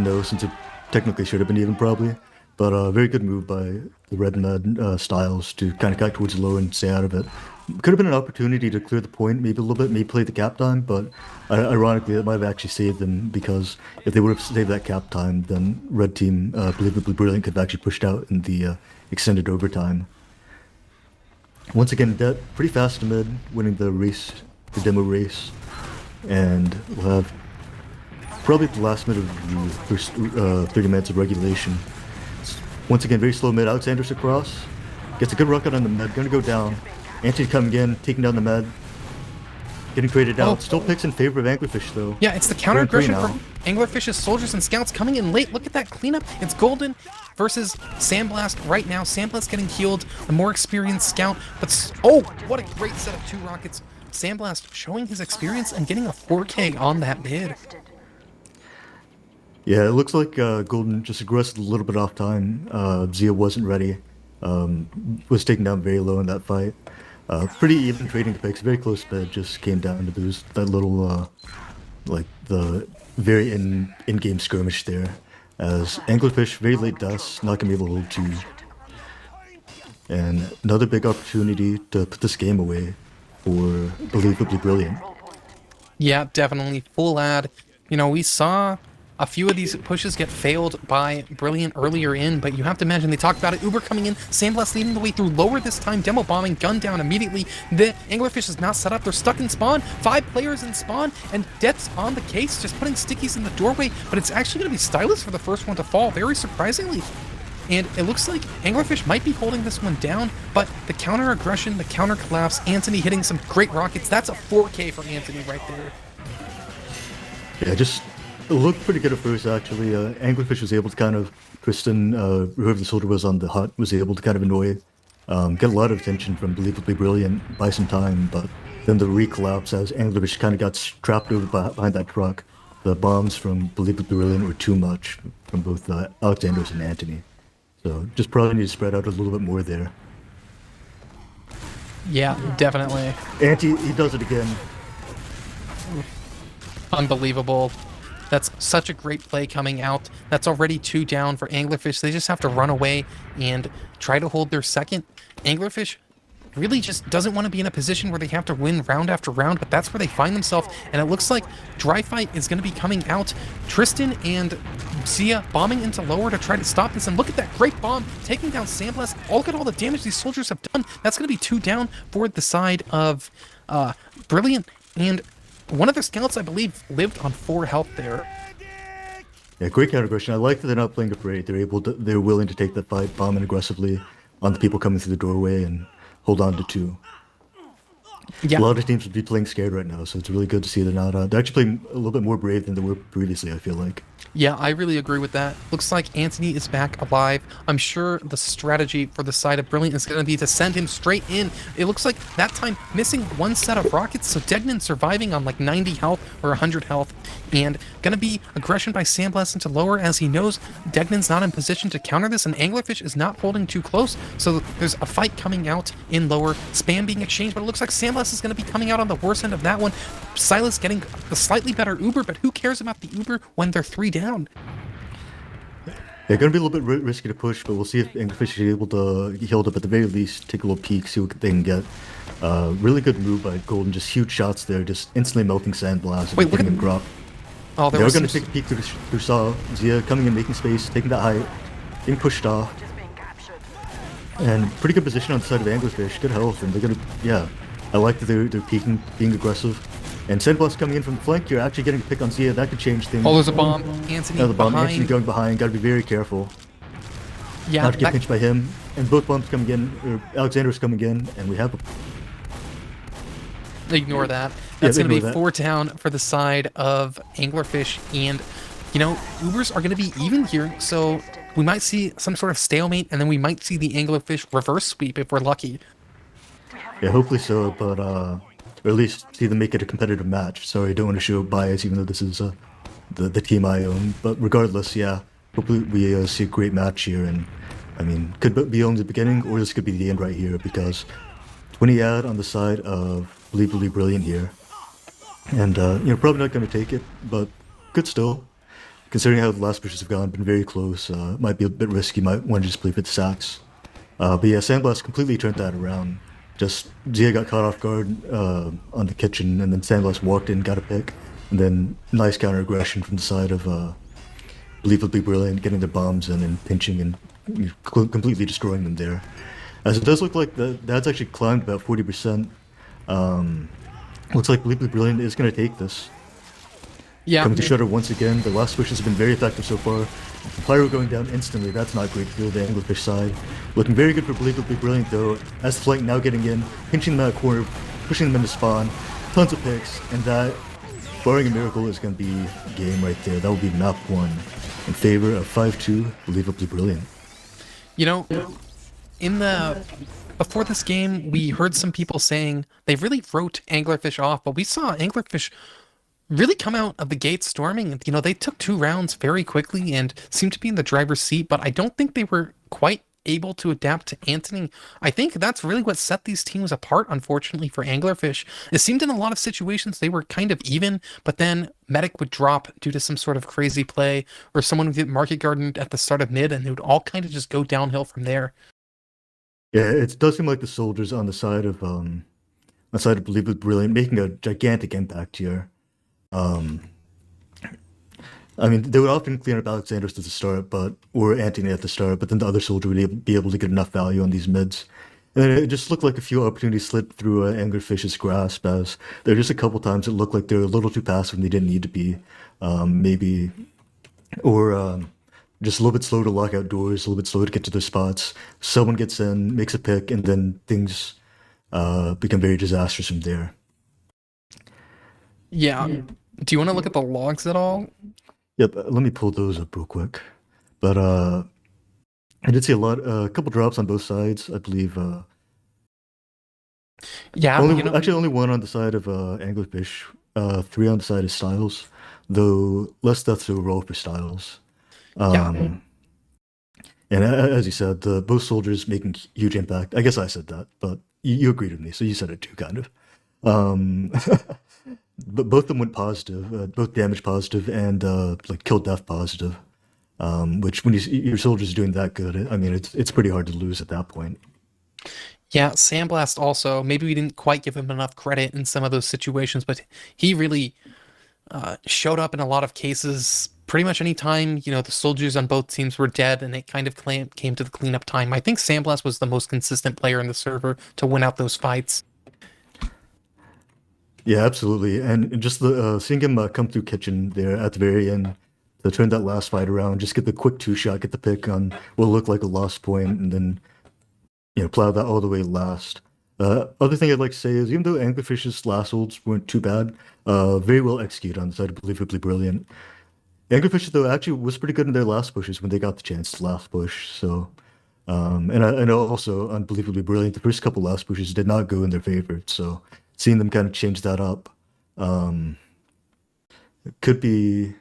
know, since it technically should have been even, probably. But very good move by the Red Med Styles to kind of cut towards the low and stay out of it. Could have been an opportunity to clear the point maybe a little bit, maybe play the cap time, but ironically that might have actually saved them, because if they would have saved that cap time, then Red Team, Believably Brilliant, could have actually pushed out in the extended overtime. Once again, Det pretty fast to mid, winning the race, the demo race, and we'll have probably the last minute of the first 30 minutes of regulation. Once again, very slow mid. Alexandros across. Gets a good rocket on the med. Gonna go down. Antoni coming in, taking down the med. Getting traded out. Still picks in favor of Anglerfish, though. Yeah, it's the counter aggression from Anglerfish's soldiers and scouts coming in late. Look at that cleanup. It's Golden versus Sandblast right now. Sandblast getting healed. The more experienced scout. But, oh, what a great set of 2 rockets. Sandblast showing his experience and getting a 4K on that mid. Yeah, it looks like Golden just aggressed a little bit off time. Zia wasn't ready. Was taken down very low in that fight. Pretty even trading picks, very close bid. Just came down to those that little like the very in-game skirmish there. As Anglerfish very late deaths, not gonna be able to hold two, and another big opportunity to put this game away for Believably Brilliant. Yeah, definitely. Full ad. We saw a few of these pushes get failed by Brilliant earlier in, but you have to imagine they talked about it. Uber coming in, Sandblast leading the way through, lower this time, demo bombing, gun down immediately. The Anglerfish is not set up. They're stuck in spawn. 5 players in spawn, and Death's on the case, just putting stickies in the doorway, but it's actually going to be Stylus for the first one to fall, very surprisingly. And it looks like Anglerfish might be holding this one down, but the counter aggression, the counter collapse, Antoni hitting some great rockets. That's a 4K for Antoni right there. Yeah, just it looked pretty good at first actually. Anglerfish was able to kind of Tristen, whoever the soldier was on the hut, was able to kind of annoy, get a lot of attention from Believably Brilliant, buy some time, but then the recollapse as Anglerfish kind of got trapped over behind that truck. The bombs from Believably Brilliant were too much from both Alexandros and Antoni. So just probably need to spread out a little bit more there. Yeah, definitely. He does it again. Unbelievable. That's such a great play coming out. That's already 2 down for Anglerfish. They just have to run away and try to hold their second. Anglerfish really just doesn't want to be in a position where they have to win round after round, but that's where they find themselves. And it looks like Dry Fight is going to be coming out. Tristen and Zia bombing into lower to try to stop this. And look at that great bomb taking down Sandblast. Look at all the damage these soldiers have done. That's going to be 2 down for the side of Brilliant. And one of their scouts, I believe, lived on 4 health there. Yeah, great counter aggression. I like that they're not playing afraid. They're willing to take the fight, bombing aggressively on the people coming through the doorway and hold on to 2. A Yeah, lot of teams would be playing scared right now, so it's really good to see they're not. They're actually playing a little bit more brave than they were previously, I feel like. Yeah, I really agree with that. Looks like Antoni is back alive. I'm sure the strategy for the side of Brilliant is going to be to send him straight in. It looks like that time missing 1 set of rockets, so Degnan surviving on like 90 health or 100 health. And going to be aggression by Sandblast into lower as he knows Degnan's not in position to counter this, and Anglerfish is not holding too close. So there's a fight coming out in lower, spam being exchanged, but it looks like Sandblast is going to be coming out on the worst end of that one. Silas getting the slightly better Uber, but who cares about the Uber when they're 3 down? Yeah, gonna be a little bit risky to push, but we'll see if Anglerfish is able to get healed up at the very least, take a little peek, see what they can get. Really good move by Golden, just huge shots there, just instantly melting Sandblast Wait, and look getting at him drop. Oh, there They're was gonna some... take a peek through Saw. Zia coming in, making space, taking that height, getting pushed off. And pretty good position on the side of Anglerfish, good health, and they're gonna, yeah. I like that they're peeking, being aggressive. And Sandblast coming in from the flank here, actually getting a pick on Zia, that could change things. Oh, there's a bomb. Antoni Now the bomb, behind. Antoni going behind, gotta be very careful. Yeah, Not to get that... pinched by him. And both bombs coming in, or Alexander's coming in, and we have a... Ignore that. That's Yeah, going to be ignore that. 4 down for the side of Anglerfish. And, Ubers are going to be even here. So we might see some sort of stalemate, and then we might see the Anglerfish reverse sweep if we're lucky. Yeah, hopefully so, but, or at least see them make it a competitive match. Sorry, I don't want to show bias, even though this is the team I own. But regardless, yeah, hopefully we see a great match here, and, I mean, could be only the beginning, or this could be the end right here, because 20 ad on the side of Believably Brilliant here. And, probably not going to take it, but good still. Considering how the last pushes have gone, been very close, might be a bit risky, might want to just play for the sacks. But yeah, Sandblast completely turned that around. Just, Zia got caught off guard on the kitchen, and then Sandblast walked in, got a pick, and then nice counter aggression from the side of Believably Brilliant, getting the bombs in and pinching and completely destroying them there. As it does look like that's actually climbed about 40%. Looks like Believably Brilliant is going to take this. Yeah. Coming to Shutter once again. The last push has been very effective so far. Pyro going down instantly. That's not great for the Anglerfish side. Looking very good for Believably Brilliant though. As the flank now getting in, pinching them out of corner, pushing them into spawn. Tons of picks, and that, barring a miracle, is going to be game right there. That will be map 1 in favor of 5-2 Believably Brilliant. Before this game, we heard some people saying they really wrote Anglerfish off, but we saw Anglerfish really come out of the gate storming. They took 2 rounds very quickly and seemed to be in the driver's seat, but I don't think they were quite able to adapt to Antoni. I think that's really what set these teams apart, unfortunately, for Anglerfish. It seemed in a lot of situations they were kind of even, but then Medic would drop due to some sort of crazy play, or someone would get market garden at the start of mid, and it would all kind of just go downhill from there. Yeah, it does seem like the soldiers on the side of Believably Brilliant making a gigantic impact here. Um, I mean, they would often clean up Alexander's at the start, or Antony at the start, but then the other soldier would be able to get enough value on these mids. And then it just looked like a few opportunities slipped through Anglerfish's grasp, as there were just a couple times it looked like they were a little too passive when they didn't need to be. Maybe, or just a little bit slow to lock out doors, a little bit slow to get to their spots. Someone gets in, makes a pick, and then things become very disastrous from there. Yeah. Do you want to look at the logs at all? Yep, let me pull those up real quick. But I did see a couple drops on both sides. I believe Yeah, only one on the side of Anglerfish, three on the side of Styles, though less deaths overall for Styles. yeah. Um, and as you said, both soldiers making huge impact. I guess I said that, but you agreed with me, so you said it too, kind of. Um, but both of them went positive, both damage positive and like kill death positive. Which when your soldiers are doing that good, I mean, it's pretty hard to lose at that point. Yeah, Sandblast also, maybe we didn't quite give him enough credit in some of those situations, but he really showed up in a lot of cases. Pretty much any time, the soldiers on both teams were dead and it kind of came to the cleanup time. I think Sandblast was the most consistent player in the server to win out those fights. Yeah, absolutely. And just seeing him come through kitchen there at the very end to turn that last fight around, just get the quick two shot, get the pick on what looked like a lost point, and then plow that all the way last. Other thing I'd like to say is even though Anglerfish's last holds weren't too bad, very well executed on the side of Believably Brilliant. Anglerfish though actually was pretty good in their last pushes when they got the chance to last push. So and I know also Unbelievably Brilliant, the first couple last pushes did not go in their favor. So seeing them kind of change that up um, could be,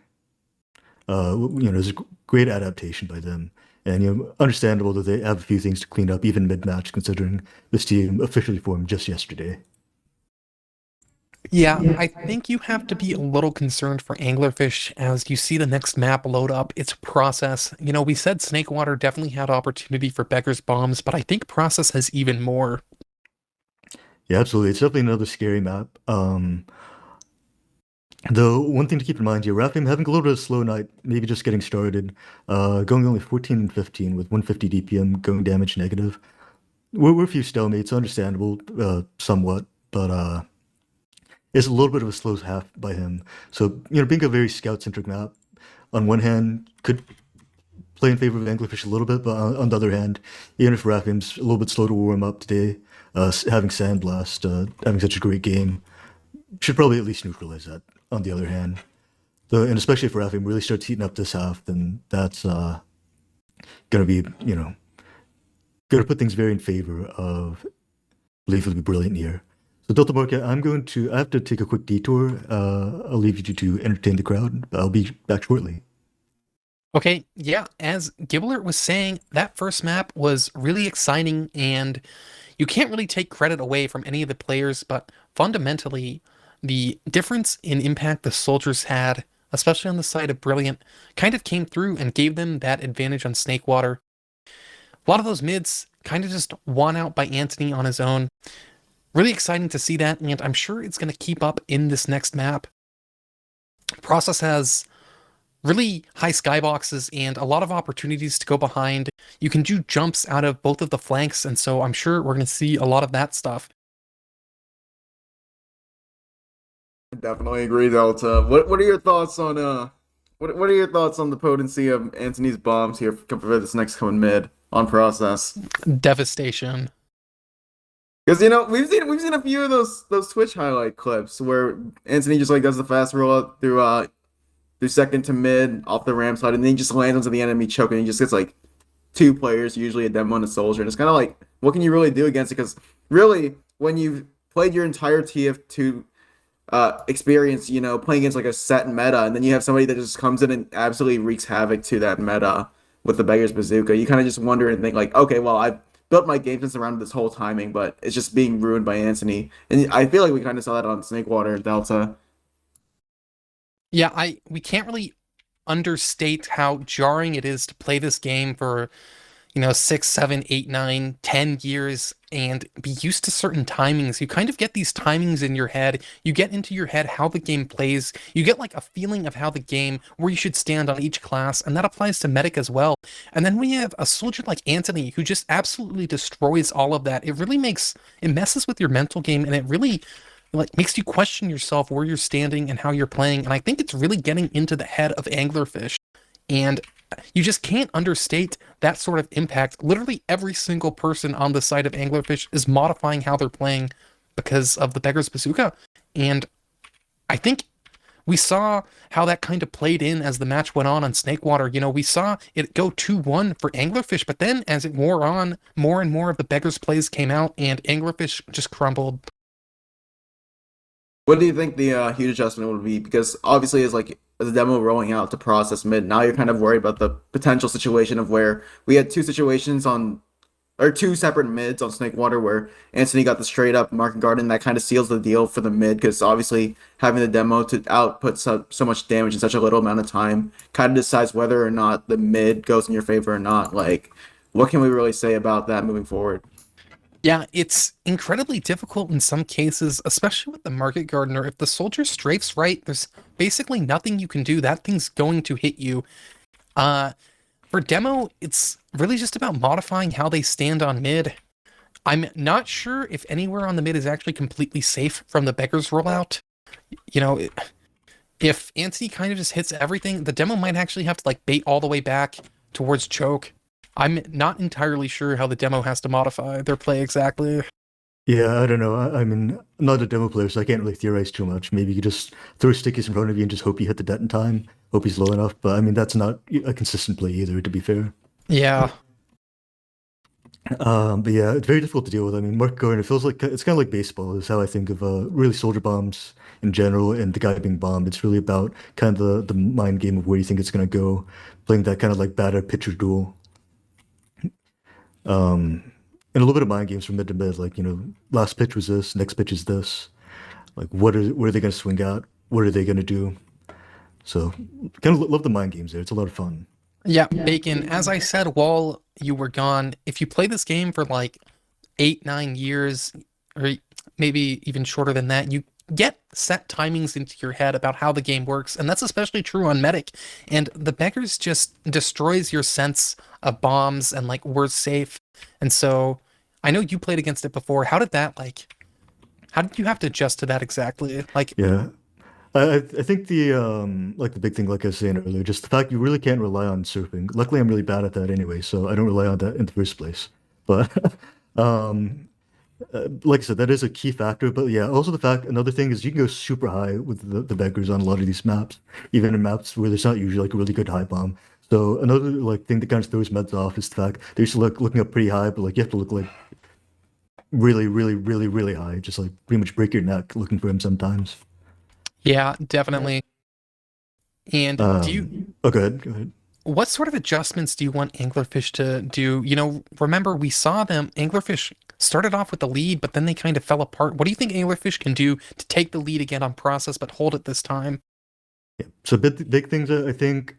there's a great adaptation by them. And understandable that they have a few things to clean up, even mid-match, considering this team officially formed just yesterday. Yeah, I think you have to be a little concerned for Anglerfish as you see the next map load up. It's Process. We said Snakewater definitely had opportunity for Beggar's Bombs, but I think Process has even more. Yeah, absolutely. It's definitely another scary map. Though one thing to keep in mind here, Rafim having a little bit of a slow night, maybe just getting started, going only 14 and 15 with 150 DPM, going damage negative. We're a few stalemates, understandable, somewhat, but it's a little bit of a slow half by him. So, being a very scout-centric map, on one hand, could play in favor of Anglerfish a little bit, but on the other hand, even if Rafim's a little bit slow to warm up today, having Sandblast, having such a great game, should probably at least neutralize that. On the other hand, and especially if Rafim really starts heating up this half, then that's gonna be, gonna put things very in favor of Believably Brilliant here. So DeltaMarket, I have to take a quick detour. I'll leave you to entertain the crowd. I'll be back shortly. Okay, yeah, as Giblert was saying, that first map was really exciting, and you can't really take credit away from any of the players, but fundamentally, the difference in impact the soldiers had, especially on the side of Brilliant, kind of came through and gave them that advantage on Snakewater. A lot of those mids kind of just won out by Antoni on his own. Really exciting to see that, and I'm sure it's going to keep up in this next map. Process has really high skyboxes and a lot of opportunities to go behind. You can do jumps out of both of the flanks, and so I'm sure we're going to see a lot of that stuff. Definitely agree, Delta. What are your thoughts on what are your thoughts on the potency of Antony's bombs here for this next coming mid on process? Devastation. Because we've seen a few of those Twitch highlight clips where Antony just like does the fast rollout through second to mid off the ramp side, and then he just lands onto the enemy choke, and he just gets like two players, usually a demo and a soldier, and it's kind of like what can you really do against it? Because really, when you've played your entire TF2 experience, playing against like a set meta, and then you have somebody that just comes in and absolutely wreaks havoc to that meta with the Beggar's Bazooka. You kind of just wonder and think like, okay, well, I've built my game sense around this whole timing, but it's just being ruined by Antoni. And I feel like we kind of saw that on Snakewater and Delta. Yeah, we can't really understate how jarring it is to play this game for 6, 7, 8, 9, 10 years and be used to certain timings. You kind of get these timings in your head. You get into your head how the game plays. You get like a feeling of how the game, where you should stand on each class, and that applies to Medic as well. And then when you have a soldier like Antoni who just absolutely destroys all of that, it messes with your mental game, and it really like makes you question yourself where you're standing and how you're playing. And I think it's really getting into the head of Anglerfish. And you just can't understate that sort of impact. Literally every single person on the side of Anglerfish is modifying how they're playing because of the Beggar's Bazooka. And I think we saw how that kind of played in as the match went on Snakewater. We saw it go 2-1 for Anglerfish, but then as it wore on, more and more of the Beggar's plays came out and Anglerfish just crumbled. What do you think the huge adjustment would be? Because obviously, as the demo rolling out to process mid, now you're kind of worried about the potential situation of where we had two situations or two separate mids on Snakewater where Antoni got the straight up market garden that kind of seals the deal for the mid, because obviously having the demo to output so much damage in such a little amount of time kind of decides whether or not the mid goes in your favor or not. Like, what can we really say about that moving forward? Yeah, it's incredibly difficult in some cases, especially with the Market Gardener. If the soldier strafes right, there's basically nothing you can do. That thing's going to hit you. Uh, for demo, it's really just about modifying how they stand on mid. I'm not sure if anywhere on the mid is actually completely safe from the Beggar's rollout. You know, if Antony kind of just hits everything, the demo might actually have to like bait all the way back towards choke. I'm not entirely sure how the demo has to modify their play exactly. Yeah, I don't know. I mean, I'm not a demo player, so I can't really theorize too much. Maybe you just throw stickies in front of you and just hope you hit the det in time. Hope he's low enough. But I mean, that's not a consistent play either, to be fair. Yeah. But yeah, it's very difficult to deal with. I mean, Mark Gordon, it feels like it's kind of like baseball, is how I think of really soldier bombs in general and the guy being bombed. It's really about kind of the mind game of where you think it's going to go, playing that kind of like batter pitcher duel. And a little bit of mind games from mid to mid, like, last pitch was this, next pitch is this. Like, what are they going to swing at? What are they going to do? So, kind of love the mind games there. It's a lot of fun. Yeah, Bacon, as I said while you were gone, if you play this game for like 8, 9 years, or maybe even shorter than that, you get set timings into your head about how the game works, and that's especially true on Medic. And the Beggars just destroys your sense of bombs and like we're safe. And so I know you played against it before. How did you have to adjust to that exactly? Like, Yeah. I think the like the big thing, like I was saying earlier, just the fact you really can't rely on surfing. Luckily, I'm really bad at that anyway, so I don't rely on that in the first place. But um, like I said, that is a key factor. But yeah, also another thing is you can go super high with the beggars on a lot of these maps, even in maps where there's not usually like a really good high bomb. So another like thing that kind of throws meds off is the fact they're just looking up pretty high, but like you have to look like really, really, really, really high, just like pretty much break your neck looking for him sometimes. yeah, definitely. And Oh, go ahead, go ahead. what sort of adjustments do you want Anglerfish to do? Remember we saw them, Anglerfish started off with the lead, but then they kind of fell apart. What do you think Anglerfish can do to take the lead again on process, but hold it this time? Yeah. So big things, I think.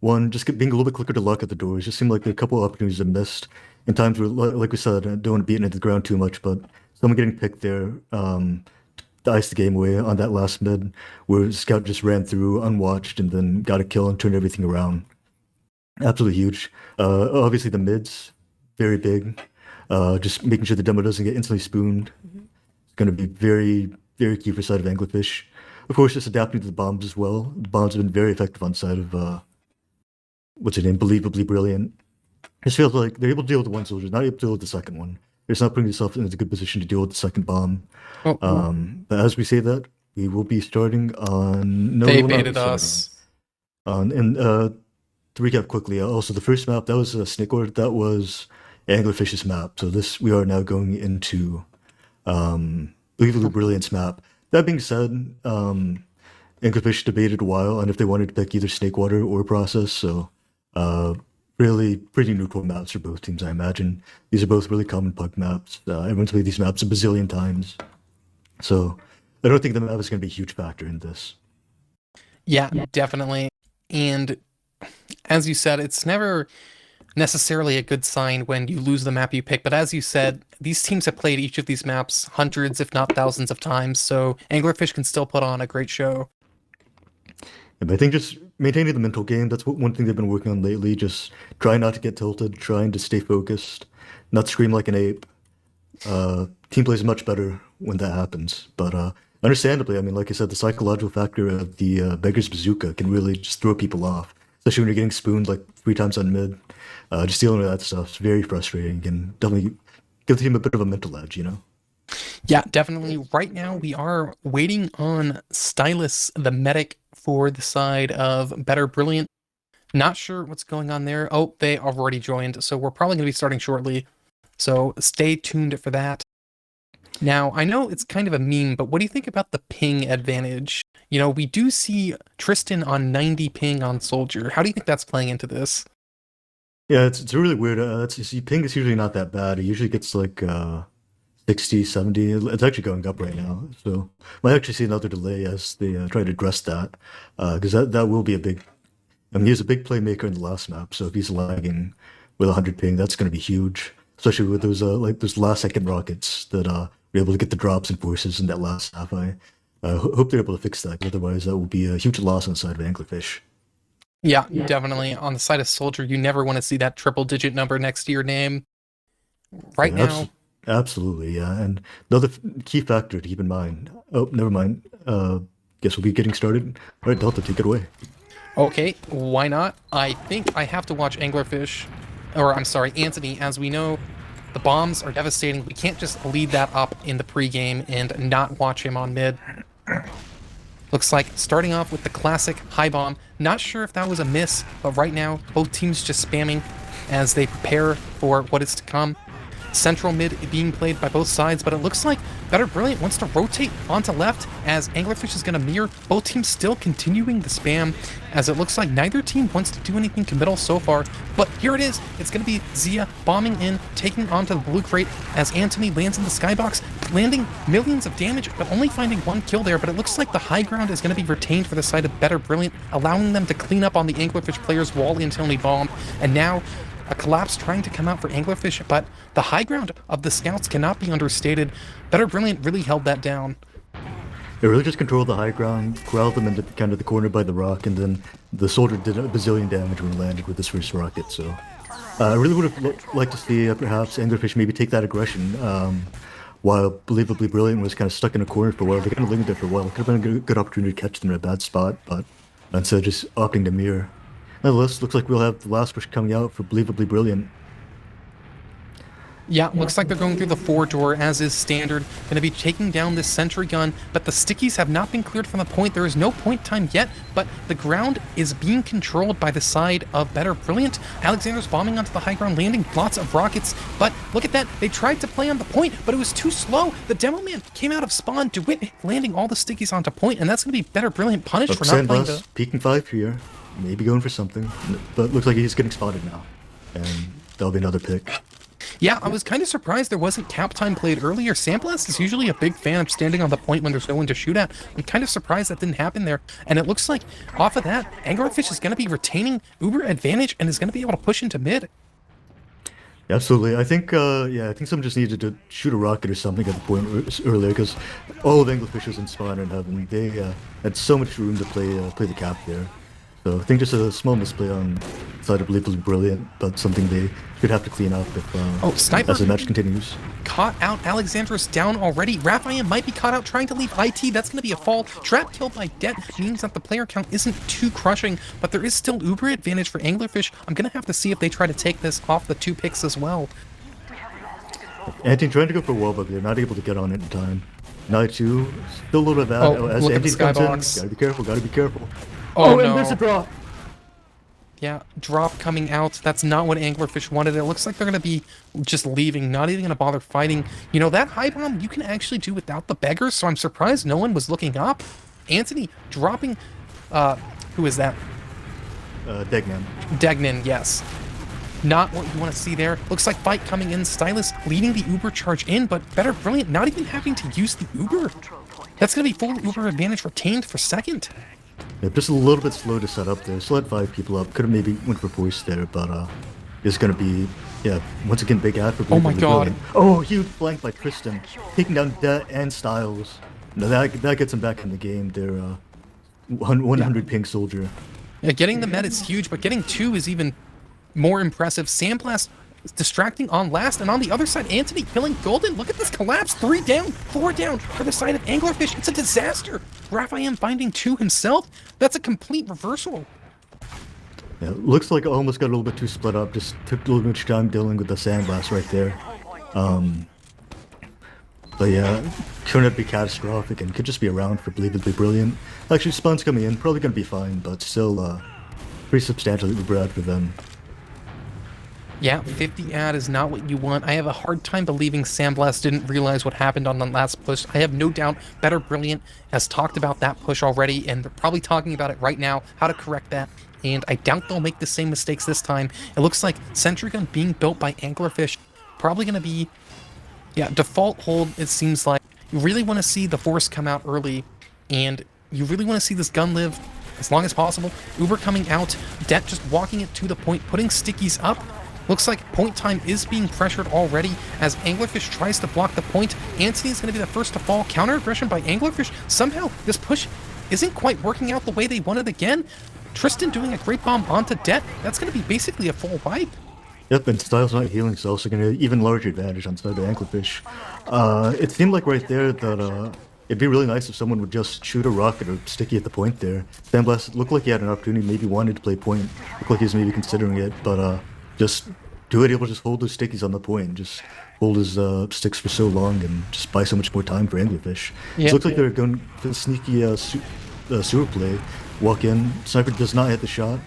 One, just being a little bit quicker to luck at the doors. Just seemed like there are a couple of opportunities that missed in times where, like we said, I don't want to beat it into the ground too much, but someone getting picked there, to ice the game away on that last mid, where Scout just ran through unwatched and then got a kill and turned everything around. Absolutely huge. Obviously the mids, very big. Just making sure the demo doesn't get instantly spooned. It's going to be very, very key for side of Anglerfish. Of course, just adapting to the bombs as well. The bombs have been very effective on side of what's her name, Believably Brilliant. It feels like they're able to deal with the one soldier, not able to deal with the second one. They're just not putting themselves in a good position to deal with the second bomb. Oh, But as we say that, we will be starting on. No, they we're not baited starting. us. And to recap quickly, also the first map that was Snakewater, that was Anglerfish's map. So we are now going into Believably Brilliant's map. That being said, Anglerfish debated a while on if they wanted to pick either Snakewater or Process, so uh, really pretty neutral maps for both teams, I imagine. These are both really common puck maps. Everyone's played these maps a bazillion times, so I don't think the map is going to be a huge factor in this. Yeah, definitely. And as you said, it's never necessarily a good sign when you lose the map you pick. But as you said, these teams have played each of these maps hundreds, if not thousands of times, so Anglerfish can still put on a great show. But I think just maintaining the mental game, that's one thing they've been working on lately. Just trying not to get tilted, trying to stay focused, not scream like an ape. Team plays much better when that happens. But understandably, I mean, like I said, the psychological factor of the Beggar's Bazooka can really just throw people off, especially when you're getting spooned like 3 times on mid. Just dealing with that stuff is very frustrating and definitely give the team a bit of a mental edge, you know? Yeah, definitely. Right now, we are waiting on Stylus, the medic, for the side of Better Brilliant. Not sure what's going on there. Oh, they have already joined, so we're probably going to be starting shortly. So stay tuned for that. Now, I know it's kind of a meme, but what do you think about the ping advantage? You know, we do see Tristen on 90 ping on Soldier. How do you think that's playing into this? Yeah, it's really weird. See, ping is usually not that bad. It usually gets like 60, 70. It's actually going up right now. So might actually see another delay as they try to address that. Because that will be a big. I mean, he was a big playmaker in the last map. So if he's lagging with 100 ping, that's going to be huge. Especially with those like those last second rockets that were able to get the drops and forces in that last half. I hope they're able to fix that. Otherwise, that will be a huge loss on the side of Anglerfish. Yeah, definitely. On the side of Soldier, you never want to see that triple digit number next to your name. Right Yeah, now, absolutely, yeah. And another key factor to keep in mind. Oh, never mind. Guess we'll be getting started. All right, Delta, take it away. okay, why not? I think I have to watch Anglerfish, or I'm sorry, Antoni. As we know, the bombs are devastating. We can't just lead that up in the pregame and not watch him on mid. Looks like starting off with the classic high bomb. Not sure if that was a miss, but right now, both teams just spamming as they prepare for what is to come. Central mid being played by both sides, but it looks like Better Brilliant wants to rotate onto left as Anglerfish is going to mirror. Both teams still continuing the spam, as it looks like neither team wants to do anything committal so far. But here it is. It's going to be Zia bombing in, taking onto the blue crate as Antoni lands in the skybox, landing millions of damage, but only finding one kill there. But it looks like the high ground is going to be retained for the side of Better Brilliant, allowing them to clean up on the Anglerfish players' wall until they bomb. And now a collapse trying to come out for Anglerfish, but the high ground of the scouts cannot be understated. Better Brilliant really held that down. They really just controlled the high ground, corralled them into kind of the corner by the rock, and then the soldier did a bazillion damage when he landed with his first rocket. So I really would have liked to see perhaps Anglerfish maybe take that aggression. While Believably Brilliant was kind of stuck in a corner for a while, they kind of lingered there for a while. It could have been a good opportunity to catch them in a bad spot, but instead of just opting to mirror. Nonetheless, looks like we'll have the last push coming out for Believably Brilliant. Yeah, looks like they're going through the 4-door, as is standard. Going to be taking down this sentry gun, but the stickies have not been cleared from the point. There is no point time yet, but the ground is being controlled by the side of Better Brilliant. Alexander's bombing onto the high ground, landing lots of rockets, but look at that. They tried to play on the point, but it was too slow. The Demo Man came out of spawn, DeWitt landing all the stickies onto point, and that's going to be Better Brilliant punished for not playing the... Peeking 5 here. Maybe going for something, but looks like he's getting spotted now. And that'll be another pick. Yeah, I was kind of surprised there wasn't cap time played earlier. Sandblast is usually a big fan of standing on the point when there's no one to shoot at. I'm kind of surprised that didn't happen there. And it looks like off of that, Anglerfish is going to be retaining uber advantage and is going to be able to push into mid. Yeah, absolutely. I think, I think someone just needed to shoot a rocket or something at the point earlier because all of Anglerfish was in spawn and heaven. They had so much room to play the cap there. So I think just a small misplay on the side of Believably Brilliant, but something they should have to clean up if Sniper as the match continues. Caught out. Alexandros down already. Raphael might be caught out trying to leave IT. That's going to be a fall. Trap killed by Det means that the player count isn't too crushing, but there is still uber advantage for Anglerfish. I'm going to have to see if they try to take this off the 2 picks as well. Antoni trying to go for a wall bug. They're not able to get on it in time. Night 2, still a little bit bad. Oh, As look at the Antoni comes in, skybox. gotta be careful, gotta be careful. Oh, And no. there's a draw. Yeah, drop coming out. That's not what Anglerfish wanted. It looks like they're going to be just leaving, not even going to bother fighting. You know, that high bomb you can actually do without the beggars, so I'm surprised no one was looking up. Antoni dropping, who is that? Degnan. Degnan, yes. Not what you want to see there. Looks like fight coming in. Stylus leading the Uber charge in, but Better Brilliant not even having to use the Uber. That's going to be full Uber advantage retained for second. Yeah, just a little bit slow to set up there. Still had 5 people up. Could have maybe went for voice there, but it's going to be, yeah, once again, big ad for Oh my Believably god. Brilliant. Oh, huge flank by Tristen. Taking down Det and Styles. No, that gets him back in the game. They're 100 ping soldier. Yeah, getting the med is huge, but getting 2 is even more impressive. Sandblast is distracting on last, and on the other side, Antoni killing Golden. Look at this collapse. 3 down, 4 down for the side of Anglerfish. It's a disaster. Raphael finding 2 himself. That's a complete reversal. Yeah, looks like I almost got a little bit too split up. Just took a little much time dealing with the sandblast right there. But yeah, turned out to be catastrophic and could just be around for Believably Brilliant. Actually, Spawn's coming in, probably going to be fine, but still pretty substantially Uber ad for them. Yeah, 50 ad is not what you want. I have a hard time believing Sandblast didn't realize what happened on the last push. I have no doubt Better Brilliant has talked about that push already, and they're probably talking about it right now, how to correct that. And I doubt they'll make the same mistakes this time. It looks like Sentry Gun being built by Anglerfish, probably going to be, yeah, default hold, it seems like. You really want to see the Force come out early, and you really want to see this gun live as long as possible. Uber coming out, Det just walking it to the point, putting stickies up. Looks like point time is being pressured already as Anglerfish tries to block the point. Antoni is going to be the first to fall. Counter aggression by Anglerfish. Somehow this push isn't quite working out the way they wanted again. Tristen doing a great bomb onto Det. That's going to be basically a full wipe. Yep, and Styles not healing is also going to even larger advantage on side of Anglerfish. It seemed like right there that it'd be really nice if someone would just shoot a rocket or sticky at the point there. Sandblast looked like he had an opportunity, maybe wanted to play point. Looked like he was maybe considering it, but just do it, able to just hold those stickies on the point, just hold his sticks for so long and just buy so much more time for Anglerfish. Yeah. It looks like they're going for the sneaky sewer play. Walk in, Sniper does not hit the shot.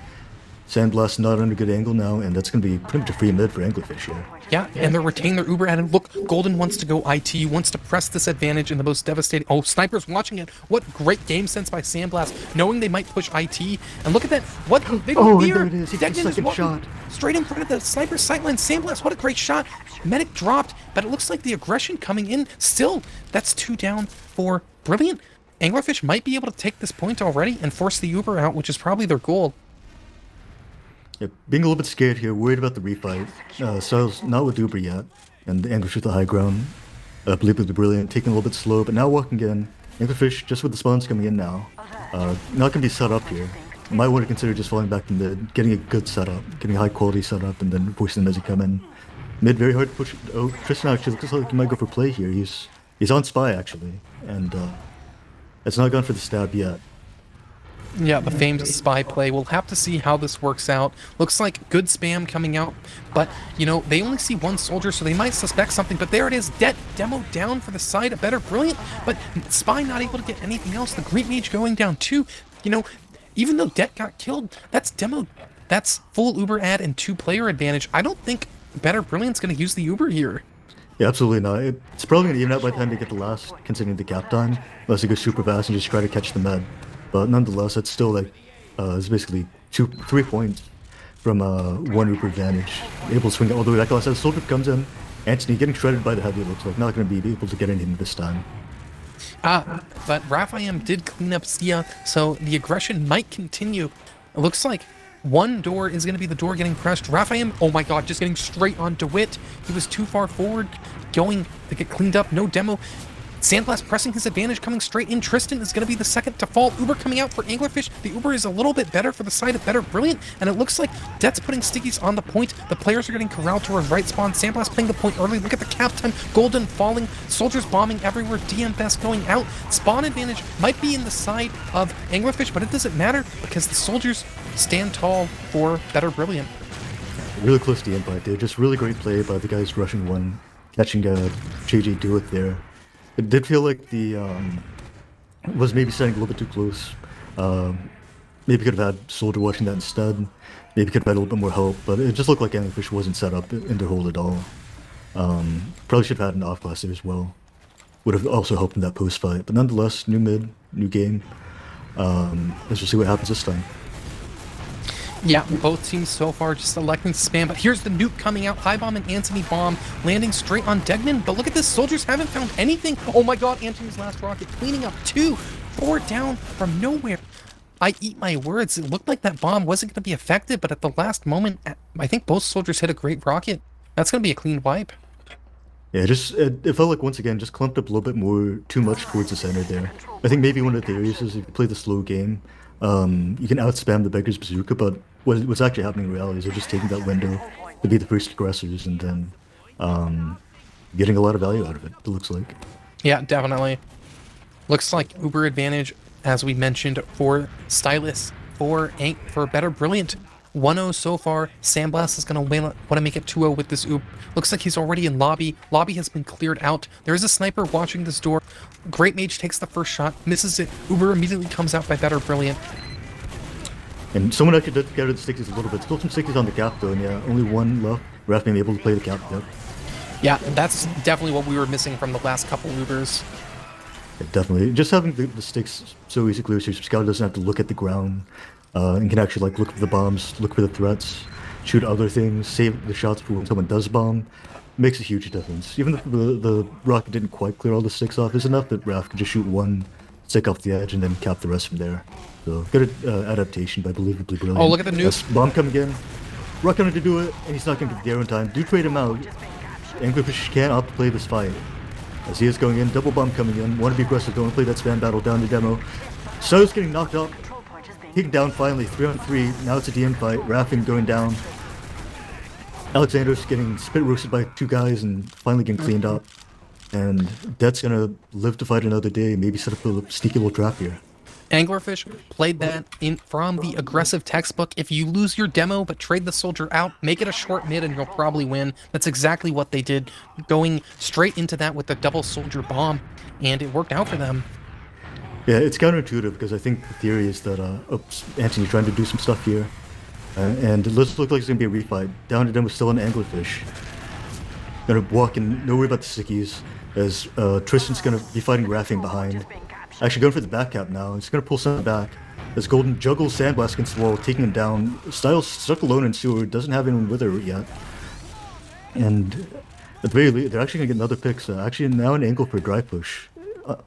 Sandblast not on a good angle now, and that's going to be pretty much a free mid for Anglerfish here. Yeah, and they're retaining their Uber ad. And look, Golden wants to go IT, wants to press this advantage in the most devastating. Oh, Sniper's watching it. What great game sense by Sandblast, knowing they might push IT. And look at that. What? They don't Oh, and fear. there it is. He got the second shot. Straight in front of the Sniper's sightline. Sandblast, what a great shot. Medic dropped, but it looks like the aggression coming in. Still, that's 2 down for Brilliant. Anglerfish might be able to take this point already and force the Uber out, which is probably their goal. Yeah, being a little bit scared here, worried about the refight. Styles not with Uber yet, and Anglerfish with the high ground. Believably Brilliant, taking a little bit slow, but now walking in. Anglerfish just with the spawns coming in now. Not going to be set up here. Might want to consider just falling back in mid, getting a good setup, getting a high quality setup, and then voicing them as he come in. Mid, very hard to push. Oh, Tristen actually looks like he might go for play here. He's on spy actually, and it's not gone for the stab yet. Yeah, the famed spy play. We'll have to see how this works out. Looks like good spam coming out, but, you know, they only see 1 soldier, so they might suspect something, but there it is. Demo down for the side of Better Brilliant, but Spy not able to get anything else. The Great Mage going down too. You know, even though Det got killed, that's full Uber ad and 2-player advantage. I don't think Better Brilliant's going to use the Uber here. Yeah, absolutely not. It's probably going to even out by the time they get the last, considering the cap time, unless they go super fast and just try to catch the med. But nonetheless, it's still like, it's basically 3 points from 1 Uber advantage. Able to swing it all the way back. As the soldier comes in, Antoni getting shredded by the heavy, it looks like. Not going to be able to get anything this time. But Raphael did clean up Sia, so the aggression might continue. It looks like 1 door is going to be the door getting pressed. Raphael, oh my god, just getting straight on DeWitt. He was too far forward, going to get cleaned up. No demo. Sandblast pressing his advantage, coming straight in. Tristen is going to be the second to fall. Uber coming out for Anglerfish. The Uber is a little bit better for the side of Better Brilliant, and it looks like Det's putting stickies on the point. The players are getting corralled towards right spawn. Sandblast playing the point early. Look at the cap time. Golden falling. Soldiers bombing everywhere. DM Best going out. Spawn advantage might be in the side of Anglerfish, but it doesn't matter because the soldiers stand tall for Better Brilliant. Really close to the impact there. Just really great play by the guys rushing 1, catching JJ do it there. It did feel like the was maybe setting a little bit too close. maybe could have had Soldier watching that instead. Maybe could have had a little bit more help, but it just looked like Anglerfish wasn't set up in their hole at all. Probably should have had an off class there as well. Would have also helped in that post fight. But nonetheless, new mid, new game. Let's just see what happens this time. Yeah, both teams so far just electing to spam, but here's the nuke coming out. High Bomb and Antoni Bomb landing straight on Degnan, but look at this, soldiers haven't found anything. Oh my god, Antoni's last rocket cleaning up 4 down from nowhere. I eat my words, it looked like that bomb wasn't going to be effective, but at the last moment, I think both soldiers hit a great rocket. That's going to be a clean wipe. Yeah, it felt like once again just clumped up a little bit more, too much towards the center there. I think maybe one of the theories is if you play the slow game, you can out-spam the Beggar's Bazooka, but what's actually happening in reality is they're just taking that window to be the first aggressors and then getting a lot of value out of it, it looks like. Yeah, definitely. Looks like uber advantage, as we mentioned, for Stylus, for Better Brilliant. 1-0 so far. Sandblast is going to want to make it 2-0 with this oop. Looks like he's already in lobby. Lobby has been cleared out. There is a sniper watching this door. Great Mage takes the first shot, misses it. Uber immediately comes out by Better Brilliant. And someone actually did get rid of the stickies a little bit. Still some stickies on the cap though, and yeah, only one left. Ref being able to play the cap, yep. Yeah, that's definitely what we were missing from the last couple Ubers. Yeah, definitely. Just having the sticks so easy clear, so your scout doesn't have to look at the ground. And can actually like look for the bombs, look for the threats, shoot other things, save the shots for when someone does bomb. Makes a huge difference. Even if the rocket didn't quite clear all the sticks off, it's enough that Raph could just shoot one stick off the edge and then cap the rest from there. So good adaptation by Believably Brilliant. Oh, look at the nuke. Bomb coming in. Rocket going to do it, and he's not going to get the arrow in time. Do trade him out. Anglerfish can't outplay this fight. As he is going in, double bomb coming in. Want to be aggressive, don't want to play that spam battle down the demo. So's getting knocked up. Taken down finally, 3-on-3. Now it's a DM fight. Raffing going down. Alexander's getting spit roasted by 2 guys and finally getting cleaned up. And Death's gonna live to fight another day. Maybe set up a sneaky little trap here. Anglerfish played that in from the aggressive textbook. If you lose your demo but trade the soldier out, make it a short mid and you'll probably win. That's exactly what they did, going straight into that with the double soldier bomb, and it worked out for them. Yeah, it's counterintuitive because I think the theory is that Antoni trying to do some stuff here. And it looks like it's going to be a refight. Down to them was still an Anglerfish. Gonna walk in, no worry about the sickies, as Tristan's going to be fighting Raffing behind. Actually going for the back cap now, he's going to pull something back. As Golden juggles Sandblast against the wall, taking him down. Styles stuck alone in sewer, doesn't have anyone with her yet. And at the very least, they're actually going to get another pick, so actually now an angle for a dry push.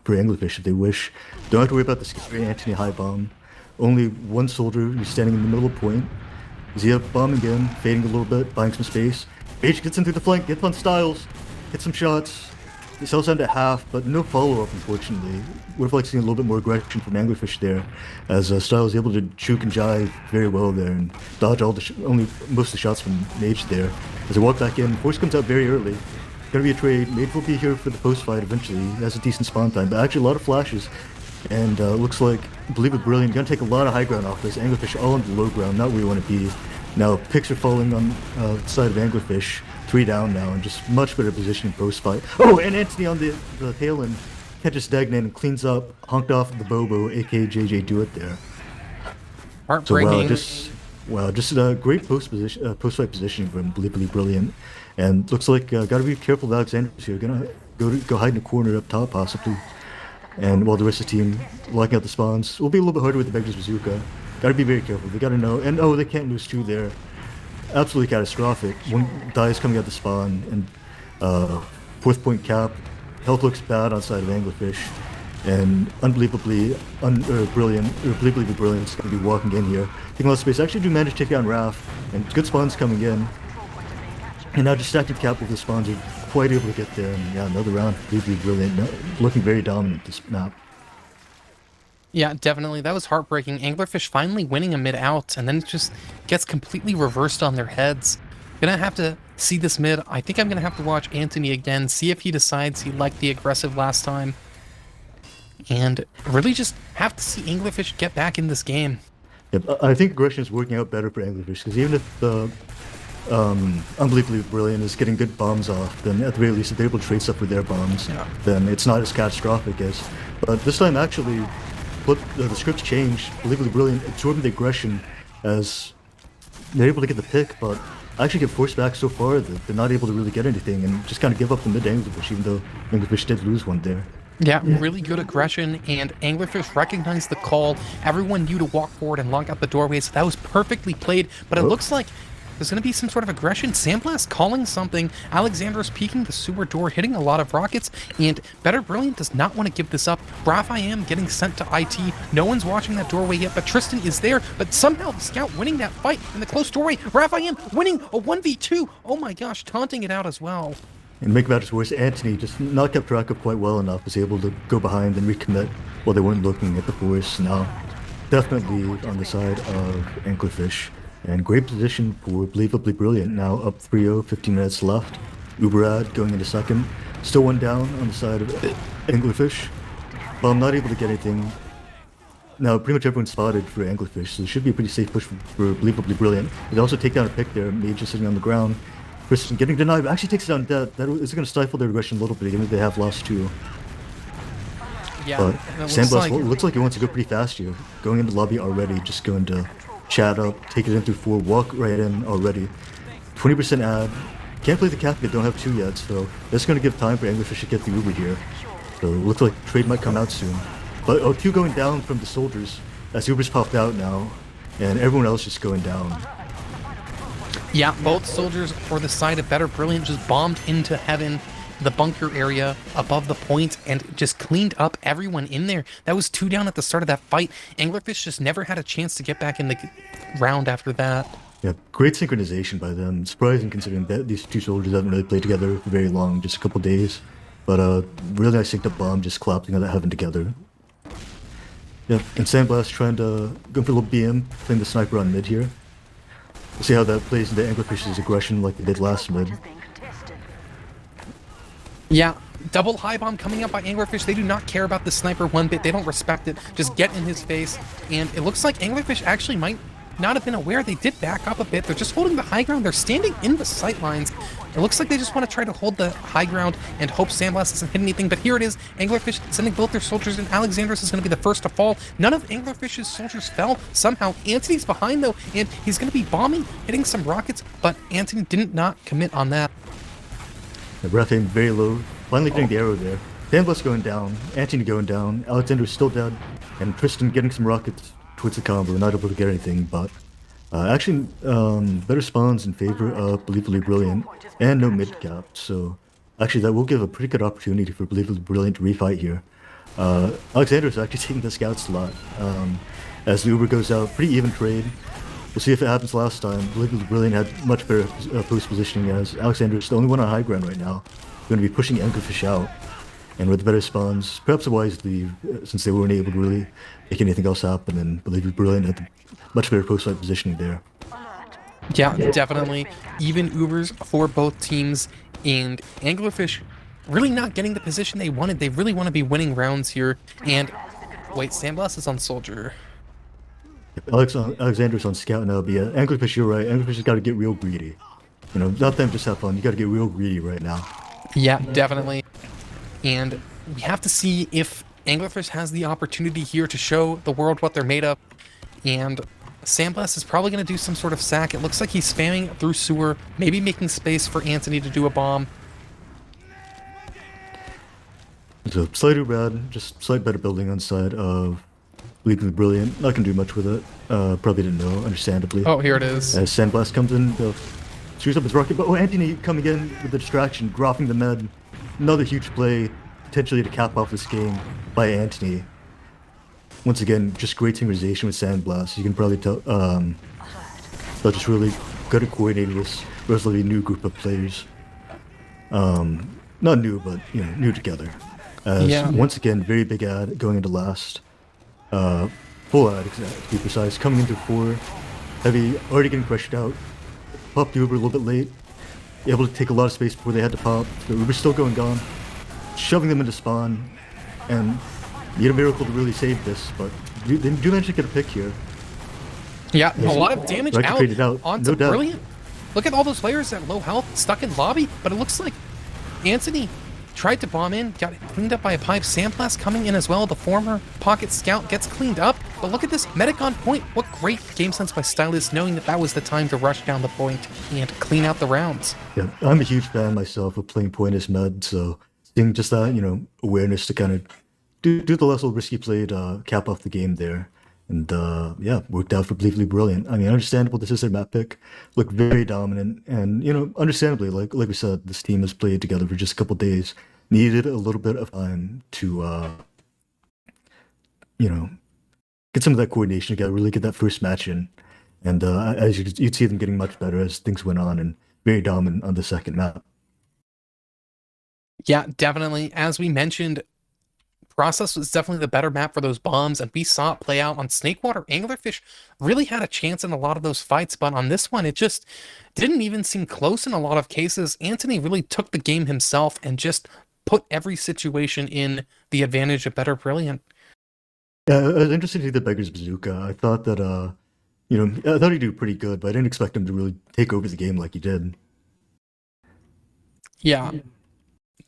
For Anglerfish if they wish. Don't have to worry about the scary Antoni high bomb. Only one soldier who's standing in the middle of the point. Zia bombing in, fading a little bit, buying some space. H gets in through the flank, gets on Styles, hit some shots. He sells down to half, but no follow-up unfortunately. Would have liked seeing a little bit more aggression from Anglerfish there, as Styles is able to juke and jive very well there and dodge all the only most of the shots from Mage there. As they walk back in, Force comes out very early. Gonna be a trade. Mage will be here for the post fight eventually. He has a decent spawn time, but actually a lot of flashes. And looks like Believably Brilliant. Gonna take a lot of high ground off this. Anglerfish all on the low ground, not where you want to be. Now picks are falling on the side of Anglerfish. 3 down now, and just much better position in post fight. Oh, and Antoni on the tail end catches Degnan and cleans up, honked off the Bobo, aka JJ Do It there. Heartbreaking. So just a great post fight positioning from Believably Brilliant. And looks like gotta be careful of Alexander's here. Gonna go hide in a corner up top possibly. And while the rest of the team locking out the spawns, will be a little bit harder with the Beggar's Bazooka. Gotta be very careful. They gotta know. And oh, they can't lose 2 there. Absolutely catastrophic. One dies coming out the spawn, and 4th point cap. Health looks bad on side of Anglerfish, and Believably Brilliant is going to be walking in here, taking a lot of space. Actually, do manage to take down Raph, and good spawns coming in. And now just stacking cap with the spawns are quite able to get there. And yeah, another round. Believably Brilliant, looking very dominant this map. Yeah, definitely. That was heartbreaking. Anglerfish finally winning a mid out, and then it just gets completely reversed on their heads. Gonna have to see this mid. I think I'm gonna have to watch Antoni again, see if he decides he liked the aggressive last time. And really just have to see Anglerfish get back in this game. Yep, I think aggression is working out better for Anglerfish, because even if the Unbelievably Brilliant is getting good bombs off, then at the very least if they're able to trade stuff with their bombs, then it's not as catastrophic as. But this time actually, the scripts changed. Believably Brilliant absorbing the aggression as they're able to get the pick, but actually get forced back so far that they're not able to really get anything and just kind of give up the mid Anglerfish, even though Anglerfish did lose one there. Yeah, really good aggression, and Anglerfish recognized the call. Everyone knew to walk forward and lock out the doorway, so that was perfectly played, but it looks like there's going to be some sort of aggression. Sandblast calling something. Alexander's peeking the sewer door, hitting a lot of rockets, and Better Brilliant does not want to give this up. Raphael getting sent to IT. No one's watching that doorway yet, but Tristen is there, but somehow the scout winning that fight in the close doorway. Raphael winning a 1v2. Oh my gosh, taunting it out as well. And make matters worse, Antoni just not kept track of quite well enough, was able to go behind and recommit while they weren't looking at the force. Now, definitely on the side of Anglerfish. And great position for Believably Brilliant, now up 3-0, 15 minutes left. Uberad going into second. Still one down on the side of Anglerfish. Well, I'm not able to get anything. Now, pretty much everyone's spotted for Anglerfish, so it should be a pretty safe push for Believably Brilliant. They also take down a pick there, Mage just sitting on the ground. Tristen getting denied, actually takes down Death. That is going to stifle their aggression a little bit, even if they have lost 2. Yeah, but Sandblast looks like he wants to go pretty fast here. Going into lobby already, just going to chat up, take it in through 4, walk right in already. 20% ad. Can't play the cap yet, don't have 2 yet, so that's going to give time for Anglerfish to get the Uber here. So it looks like trade might come out soon. But 2 going down from the soldiers as Uber's popped out now, and everyone else just going down. Yeah, both soldiers for the side of Better Brilliant just bombed into heaven, the bunker area above the point, and just cleaned up everyone in there. That was 2 down at the start of that fight. Anglerfish just never had a chance to get back in the round after that. Yeah, great synchronization by them. Surprising considering that these 2 soldiers haven't really played together for very long, just a couple days. But really nice synced up bomb, just collapsing on that heaven together. Yeah, and Sandblast trying to go for a little BM, playing the sniper on mid here. We'll see how that plays into Anglerfish's aggression like they did last mid. Yeah, double high bomb coming up by Anglerfish. They do not care about the sniper one bit. They don't respect it. Just get in his face. And it looks like Anglerfish actually might not have been aware. They did back up a bit. They're just holding the high ground. They're standing in the sight lines. It looks like they just want to try to hold the high ground and hope Sandblast doesn't hit anything. But here it is. Anglerfish sending both their soldiers in. Alexander's is going to be the first to fall. None of Anglerfish's soldiers fell. Somehow, Antoni's behind, though, and he's going to be bombing, hitting some rockets, but Antoni did not commit on that. The breath aim very low. Finally getting the arrow there. Sandblast going down. Antoni going down. Alexander's still dead. And Tristen getting some rockets towards the combo. Not able to get anything, but actually better spawns in favor of Believably Brilliant. And no mid cap. So actually that will give a pretty good opportunity for Believably Brilliant to refight here. Alexander's actually taking the scout slot. As the Uber goes out. Pretty even trade. We'll see if it happens last time. Believably Brilliant had much better post positioning as Alexander's the only one on high ground right now. Going to be pushing Anglerfish out. And with the better spawns, perhaps a wise leave since they weren't able to really make anything else happen, and Believably Brilliant had much better post-fight positioning there. Yeah, definitely. Even Ubers for both teams, and Anglerfish really not getting the position they wanted. They really want to be winning rounds here. And wait, Sandblast is on Soldier. Alexander's on scout now, but yeah, Anglerfish, you're right. Anglerfish has got to get real greedy. You know, not them just have fun. You got to get real greedy right now. Yeah, definitely. And we have to see if Anglerfish has the opportunity here to show the world what they're made of. And Sandblast is probably going to do some sort of sack. It looks like he's spamming through sewer, maybe making space for Antoni to do a bomb. So slight bad, just slight better building on side of Believably Brilliant. Not going to do much with it. Probably didn't know, understandably. Oh, here it is. As Sandblast comes in, screws up his rocket. But Antoni coming in with the distraction, dropping the med. Another huge play, potentially to cap off this game by Antoni. Once again, just great synchronization with Sandblast. You can probably tell they're just really good at coordinating this relatively new group of players. Not new, but you know, new together. Once again, very big ad going into last. Full ad, to be precise. Coming into 4. Heavy, already getting pressured out. Popped the Uber a little bit late. Able to take a lot of space before they had to pop. The Uber's still going gone. Shoving them into spawn. And need a miracle to really save this, but they do manage to get a pick here. Yeah, a lot of damage out onto no Brilliant. Look at all those players at low health, stuck in lobby, but it looks like Antoni tried to bomb in, got cleaned up by a pipe. Sandblast coming in as well. The former pocket scout gets cleaned up. But look at this, medic on point. What great game sense by Stylus, knowing that was the time to rush down the point and clean out the rounds. Yeah, I'm a huge fan myself of playing point as med, so seeing just that, awareness to kind of do the less risky play to cap off the game there. And yeah, worked out for Believably brilliant. I mean, understandable this is their map pick. Looked very dominant, and understandably, like we said, this team has played together for just a couple days. Needed a little bit of time to get some of that coordination together, really get that first match in. And as you'd see them getting much better as things went on, and very dominant on the second map. Yeah, definitely. As we mentioned, Process was definitely the better map for those bombs, and we saw it play out on Snakewater. Anglerfish really had a chance in a lot of those fights, but on this one, it just didn't even seem close in a lot of cases. Antoni really took the game himself and just put every situation in the advantage of Better Brilliant. Yeah, I was interested to see the Beggar's Bazooka. I thought that, I thought he'd do pretty good, but I didn't expect him to really take over the game like he did. Yeah.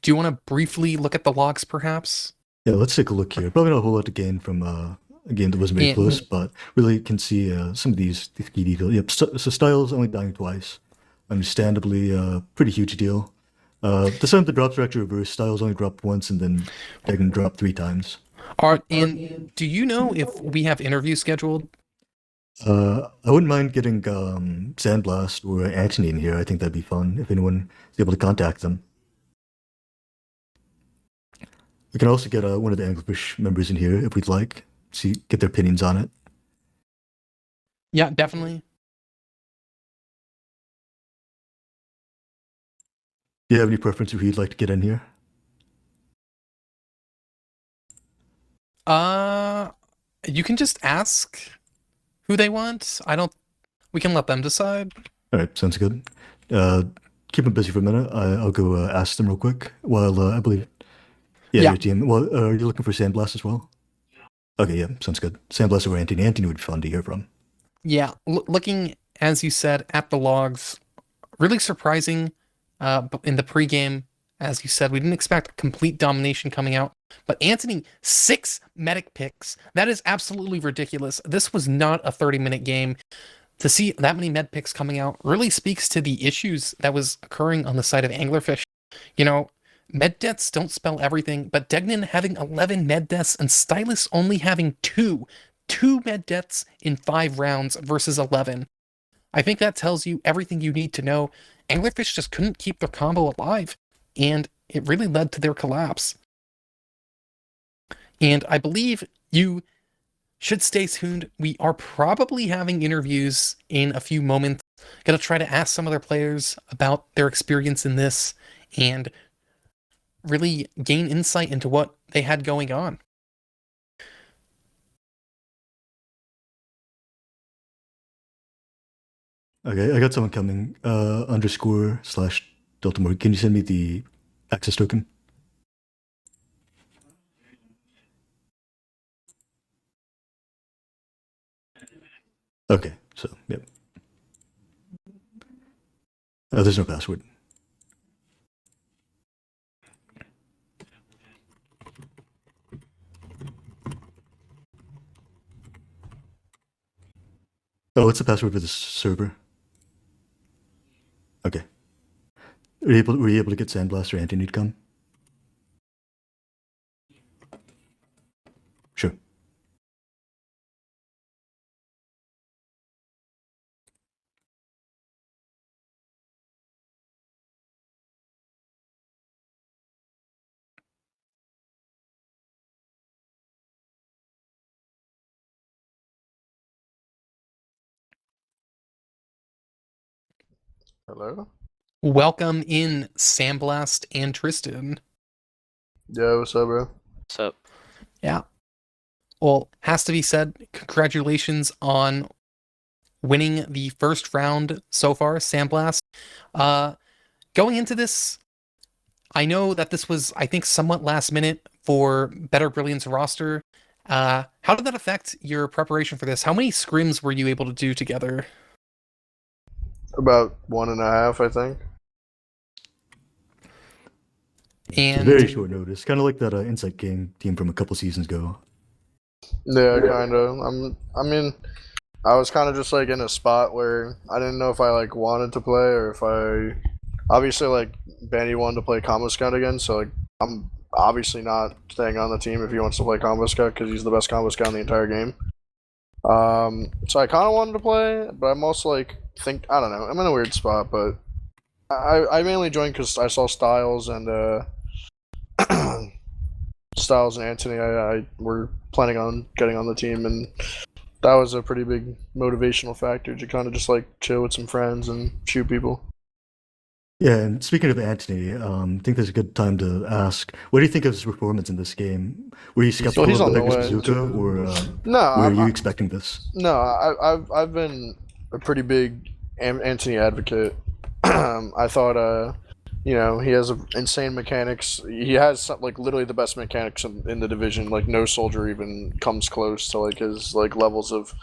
Do you want to briefly look at the logs, perhaps? Yeah, let's take a look here. Probably not a whole lot to gain from a game that wasn't very close, but really can see some of these key details. Yep, so Styles only dying twice. Understandably, pretty huge deal. This time the drops are actually reversed. Styles only dropped once, and then Degan dropped 3 times. And do you know if we have interviews scheduled? I wouldn't mind getting Sandblast or Antoni in here. I think that'd be fun if anyone is able to contact them. We can also get one of the Anglerfish members in here if we'd like. Get their opinions on it. Yeah, definitely. Do you have any preference who you'd like to get in here? You can just ask who they want. We can let them decide. All right, sounds good. Keep them busy for a minute. I'll go ask them real quick while I believe. Yeah, your team. Well, are you looking for Sandblast as well? Okay, yeah, sounds good. Sandblast or Antoni. Antoni would be fun to hear from. Yeah, looking, as you said, at the logs, really surprising in the pregame. As you said, we didn't expect complete domination coming out. But Antoni, 6 medic picks. That is absolutely ridiculous. This was not a 30-minute game. To see that many med picks coming out really speaks to the issues that was occurring on the side of Anglerfish. Med deaths don't spell everything, but Degnan having 11 med deaths and Stylus only having 2 med deaths in 5 rounds versus 11. I think that tells you everything you need to know. Anglerfish just couldn't keep their combo alive, and it really led to their collapse. And I believe you should stay tuned. We are probably having interviews in a few moments. Gonna try to ask some of their players about their experience in this and really gain insight into what they had going on. Okay, I got someone coming. _/DeltaMarket. Can you send me the access token? Okay, so, yep. There's no password. Oh, what's the password for this server? Okay. Were you able to get Sandblast or Antoni to come? Sure. Hello? Welcome in, Sandblast and Tristen. Yeah, what's up, bro? What's up? Yeah. Well, has to be said, congratulations on winning the first round so far, Sandblast. Going into this, I know that this was, I think, somewhat last minute for Better Brilliant's roster. How did that affect your preparation for this? How many scrims were you able to do together? About 1.5, I think. It's And very short notice, kind of like that Insight King team from a couple seasons ago. Yeah, kind of. I mean, I was kind of just like in a spot where I didn't know if I like wanted to play or if I. Obviously, like Bandy wanted to play Combo Scout again, so like I'm obviously not staying on the team if he wants to play Combo Scout because he's the best Combo Scout in the entire game. So I kind of wanted to play, but I'm also like I don't know. I'm in a weird spot, but I mainly joined because I saw Styles and Styles and Antoni. I were planning on getting on the team, and that was a pretty big motivational factor to kind of just like chill with some friends and shoot people. Yeah, and speaking of Antony, I think there's a good time to ask, what do you think of his performance in this game? Were you skeptical he's of the on the Beggars way. Bazooka, or No, were you expecting this? No, I've been a pretty big Antony advocate. I thought, he has insane mechanics. He has like literally the best mechanics in the division. Like no soldier even comes close to like his like levels of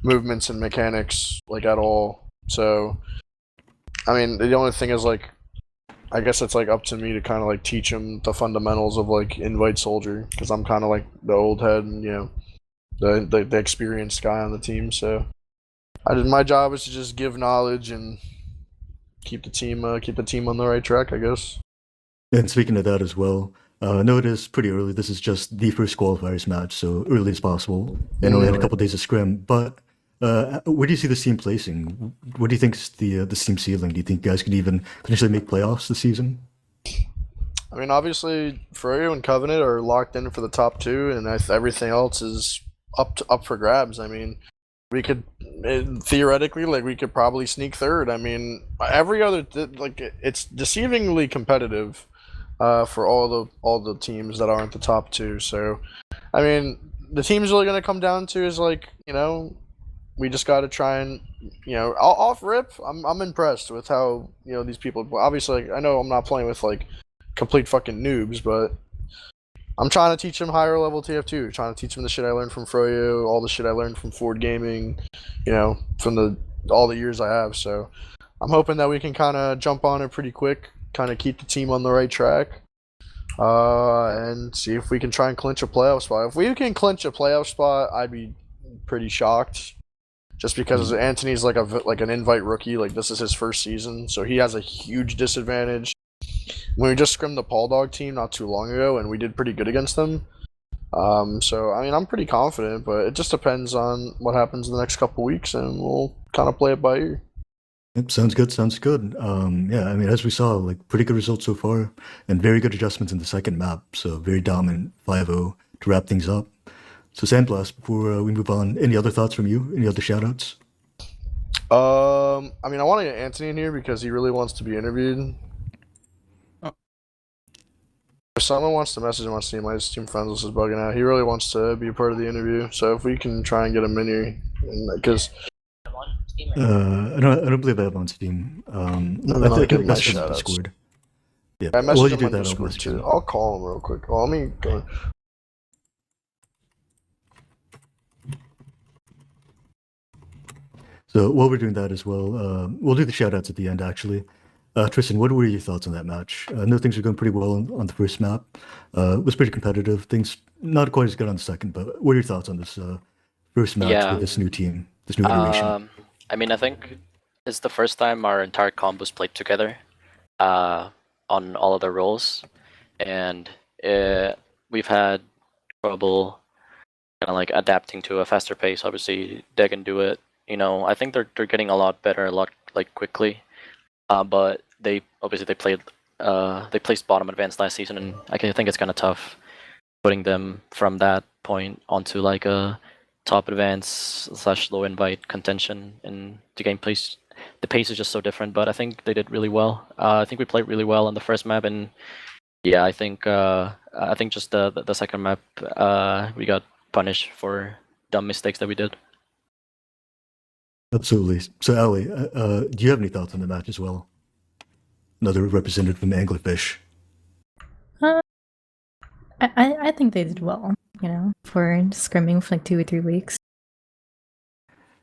movements and mechanics like at all. So, I mean, the only thing is like, I guess it's like up to me to kind of like teach him the fundamentals of like invite soldier because I'm kind of like the old head and the experienced guy on the team. So my job is to just give knowledge and keep the team on the right track, I guess. And speaking of that as well, I know it is pretty early. This is just the first qualifiers match, so early as possible, and only had a couple days of scrim. But where do you see the team placing? What do you think is the team ceiling? Do you think you guys could even potentially make playoffs this season? I mean, obviously, Froyo and Covenant are locked in for the top two, and everything else is up for grabs. I mean, we could theoretically, like, we could probably sneak third. I mean, every other like it's deceivingly competitive for all the teams that aren't the top two. So, I mean, the team's really gonna come down to is like we just got to try and off rip. I'm impressed with how these people. Obviously, like, I know I'm not playing with like complete fucking noobs, but I'm trying to teach them higher level TF2. Trying to teach them the shit I learned from Froyo, all the shit I learned from Ford Gaming, from all the years I have. So I'm hoping that we can kind of jump on it pretty quick, kind of keep the team on the right track, and see if we can try and clinch a playoff spot. If we can clinch a playoff spot, I'd be pretty shocked. Just because Antony's like an invite rookie, like this is his first season, so he has a huge disadvantage. When we just scrimmed the Paul Dog team not too long ago, and we did pretty good against them. So I mean, I'm pretty confident, but it just depends on what happens in the next couple weeks, and we'll kind of play it by ear. Yep, sounds good. Sounds good. Yeah, I mean, as we saw, like pretty good results so far, and very good adjustments in the second map. So very dominant 5-0 to wrap things up. So Sandblast, before we move on, any other thoughts from you? Any other shoutouts? I mean, I want to get Antony in here because he really wants to be interviewed. Oh. If someone wants to message him on Steam, my Steam friends list is bugging out. He really wants to be a part of the interview. So if we can try and get him in here, because I don't believe I have on Steam. I'll I give him can my message him on shoutouts. Discord. Yeah, I while messaged you him do on that, I'll Discord message too. him. I'll call him real quick. Well, let me go. So while we're doing that as well, we'll do the shoutouts at the end, actually. Tristen, what were your thoughts on that match? I know things are going pretty well on the first map. It was pretty competitive. Things not quite as good on the second, but what are your thoughts on this first match Yeah. with this new team, this new iteration? I mean, I think it's the first time our entire combos played together on all of the roles, and we've had trouble kind of like adapting to a faster pace. Obviously, they can do it. I think they're getting a lot better, a lot like quickly. But they placed bottom advanced last season, and I think it's kind of tough putting them from that point onto like a top advance / low invite contention. And the pace is just so different. But I think they did really well. I think we played really well on the first map, and yeah, I think just the second map we got punished for dumb mistakes that we did. Absolutely. So Ali, do you have any thoughts on the match as well? Another representative from Anglerfish. I think they did well, for scrimming for like 2 or 3 weeks.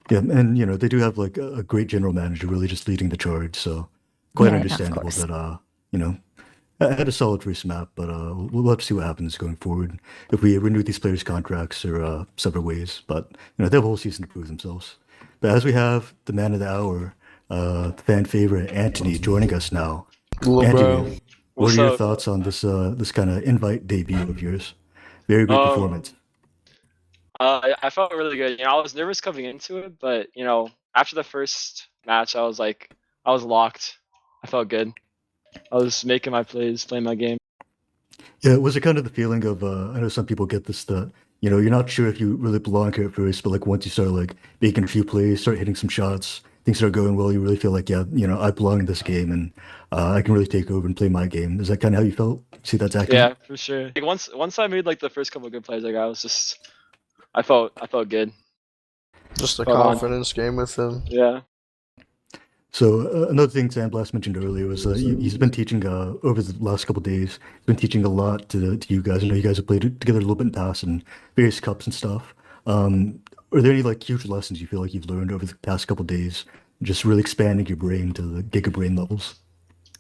Yeah, and they do have like a great general manager really just leading the charge, so quite Yeah, of understandable course. that I had a solid first map, but we'll have to see what happens going forward if we renew these players' contracts or separate ways. But they have a whole season to prove themselves. But as we have the man of the hour, the fan favorite Antoni joining us now. Little bro. Antoni, what What's are your up? thoughts on this kind of invite debut of yours? Very good performance. I felt really good. I was nervous coming into it, but after the first match, I was locked. I felt good. I was making my plays, playing my game. Yeah, was it kind of the feeling of I know some people get this that you're not sure if you really belong here at first, but like once you start like making a few plays, start hitting some shots, things start going well, you really feel like I belong in this game and I can really take over and play my game. Is that kind of how you felt? See, that's accurate. Yeah, for sure. Like once I made like the first couple of good plays, like I felt good. Just a Hold on. confidence game with him. Yeah. So another thing Sandblast mentioned earlier was he's been teaching over the last couple of days. He's been teaching a lot to you guys. I know you guys have played together a little bit in the past and various cups and stuff. Are there any like huge lessons you feel like you've learned over the past couple of days, just really expanding your brain to the giga brain levels?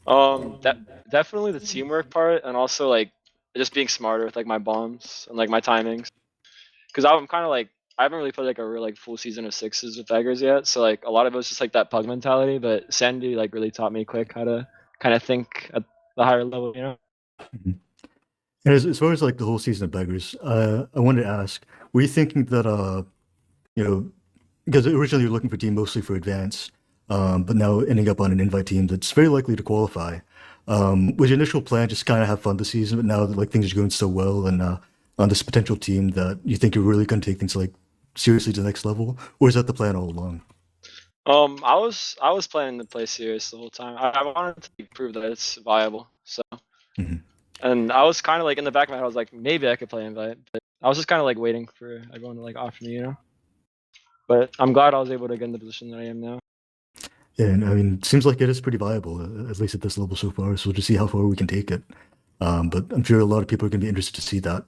That definitely the teamwork part, and also like just being smarter with like my bombs and like my timings. Because I'm kind of like I haven't really played like a real like full season of sixes with beggars yet, so like a lot of it was just like that pug mentality. But Sandy like really taught me quick how to kind of think at the higher level. Mhm. And as far as like the whole season of beggars, I wanted to ask, were you thinking that because originally you're looking for a team mostly for advance, but now ending up on an invite team that's very likely to qualify. Was your initial plan just kind of have fun this season, but now that like things are going so well and on this potential team that you think you're really going to take things like seriously to the next level, or is that the plan all along? I was planning to play serious the whole time. I wanted to like, prove that it's viable. So, Mhm. and I was kind of like in the back of my head, I was like, maybe I could play invite, but I was just kind of like waiting for everyone to like offer me. But I'm glad I was able to get in the position that I am now. Yeah, and I mean, it seems like it is pretty viable, at least at this level so far. So we'll just see how far we can take it. But I'm sure a lot of people are going to be interested to see that.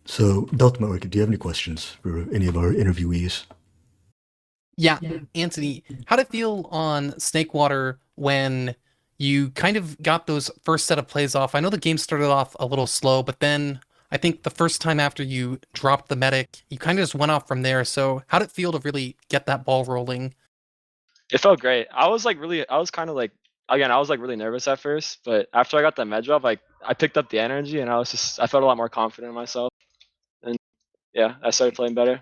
So, DeltaMarket, do you have any questions for any of our interviewees? Yeah, Antoni, how'd it feel on Snakewater when you kind of got those first set of plays off? I know the game started off a little slow, but then I think the first time after you dropped the medic, you kind of just went off from there. So how'd it feel to really get that ball rolling? It felt great. I was kind of like, again, I was like really nervous at first, but after I got the med drop, like I picked up the energy and I felt a lot more confident in myself. And yeah, I started playing better.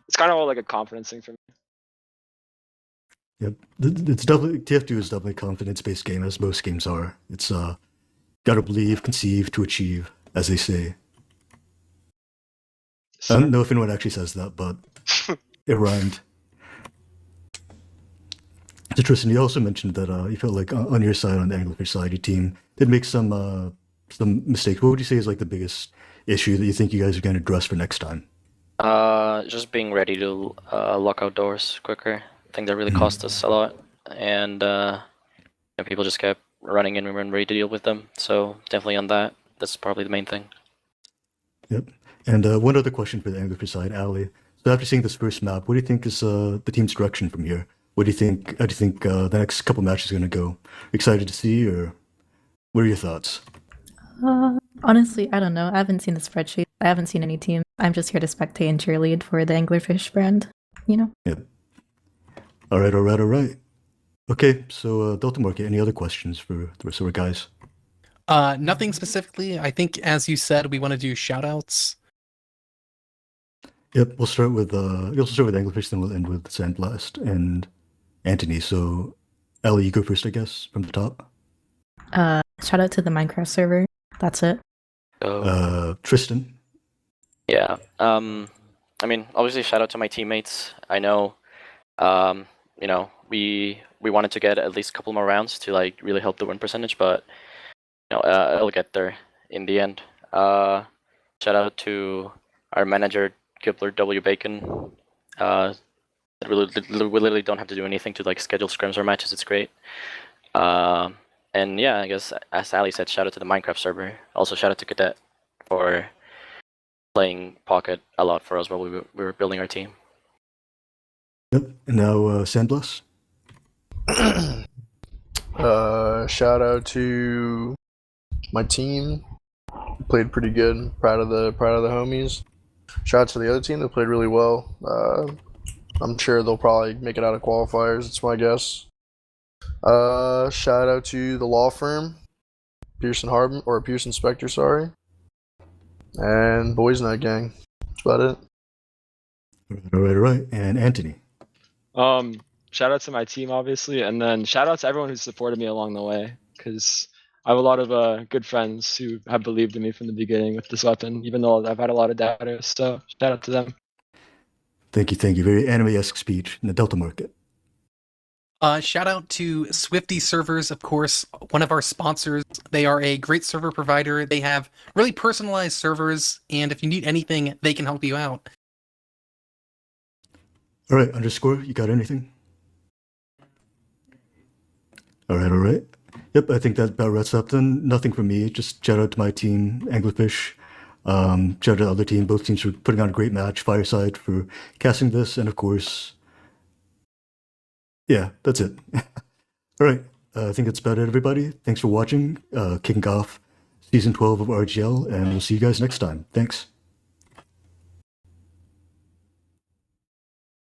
It's kind of all like a confidence thing for me. Yep, it's definitely TF2 is definitely a confidence-based game, as most games are. It's gotta believe, conceive to achieve, as they say. I don't know if anyone actually says that, but it rhymed. So Tristan, you also mentioned that you felt like on your side, on the Anglerfish side, your team did make some mistakes. What would you say is like the biggest issue that you think you guys are going to address for next time? Just being ready to lock out doors quicker. I think that really cost us a lot, and people just kept running in. We weren't ready to deal with them, so definitely on that. That's probably the main thing. Yep. And one other question for the Anglerfish side, Ali. So after seeing this first map, what do you think is the team's direction from here? What do you think? How do you think the next couple matches are going to go? Excited to see, or what are your thoughts? Honestly, I don't know. I haven't seen the spreadsheet. I haven't seen any team. I'm just here to spectate and cheerlead for the Anglerfish brand. Yep. All right. Okay, so DeltaMarket, any other questions for the rest of our guys? Nothing specifically. I think, as you said, we want to do shout outs. Yep, we'll start with Anglerfish, then we'll end with Sandblast and Antoni. So, Ellie, you go first, I guess, from the top. Shout out to the Minecraft server. That's it. Tristen. Yeah. I mean, obviously, shout out to my teammates. I know, we wanted to get at least a couple more rounds to like really help the win percentage, but it'll get there in the end. Shout out to our manager Giblert W Bacon. We literally don't have to do anything to like schedule scrims or matches. It's great. And yeah, I guess as Ali said, shout out to the Minecraft server. Also shout out to Cadet for playing Pocket a lot for us while we were building our team. Yep. And now Sandblast. Shout out to my team. Played pretty good. Proud of the homies. Shout out to the other team that played really well. I'm sure they'll probably make it out of qualifiers. It's my guess. Shout out to the law firm, Pearson Spector, sorry, and Boys Night Gang. That's about it. All right. And Antoni. Shout out to my team, obviously, and then shout out to everyone who supported me along the way, because I have a lot of good friends who have believed in me from the beginning with this weapon, even though I've had a lot of doubters. So shout out to them. Thank you. Very anime-esque speech in the DeltaMarket. Shout out to Swifty Servers, of course, one of our sponsors. They are a great server provider. They have really personalized servers, and if you need anything, they can help you out. All right, underscore, you got anything? All right. Yep, I think that about wraps up then. Nothing from me. Just shout out to my team, Anglerfish. Shout out to the other team. Both teams for putting on a great match. Fireside for casting this, and of course, yeah, that's it. All right, I think that's about it, everybody. Thanks for watching. Kicking off season 12 of RGL, and we'll see you guys next time. Thanks.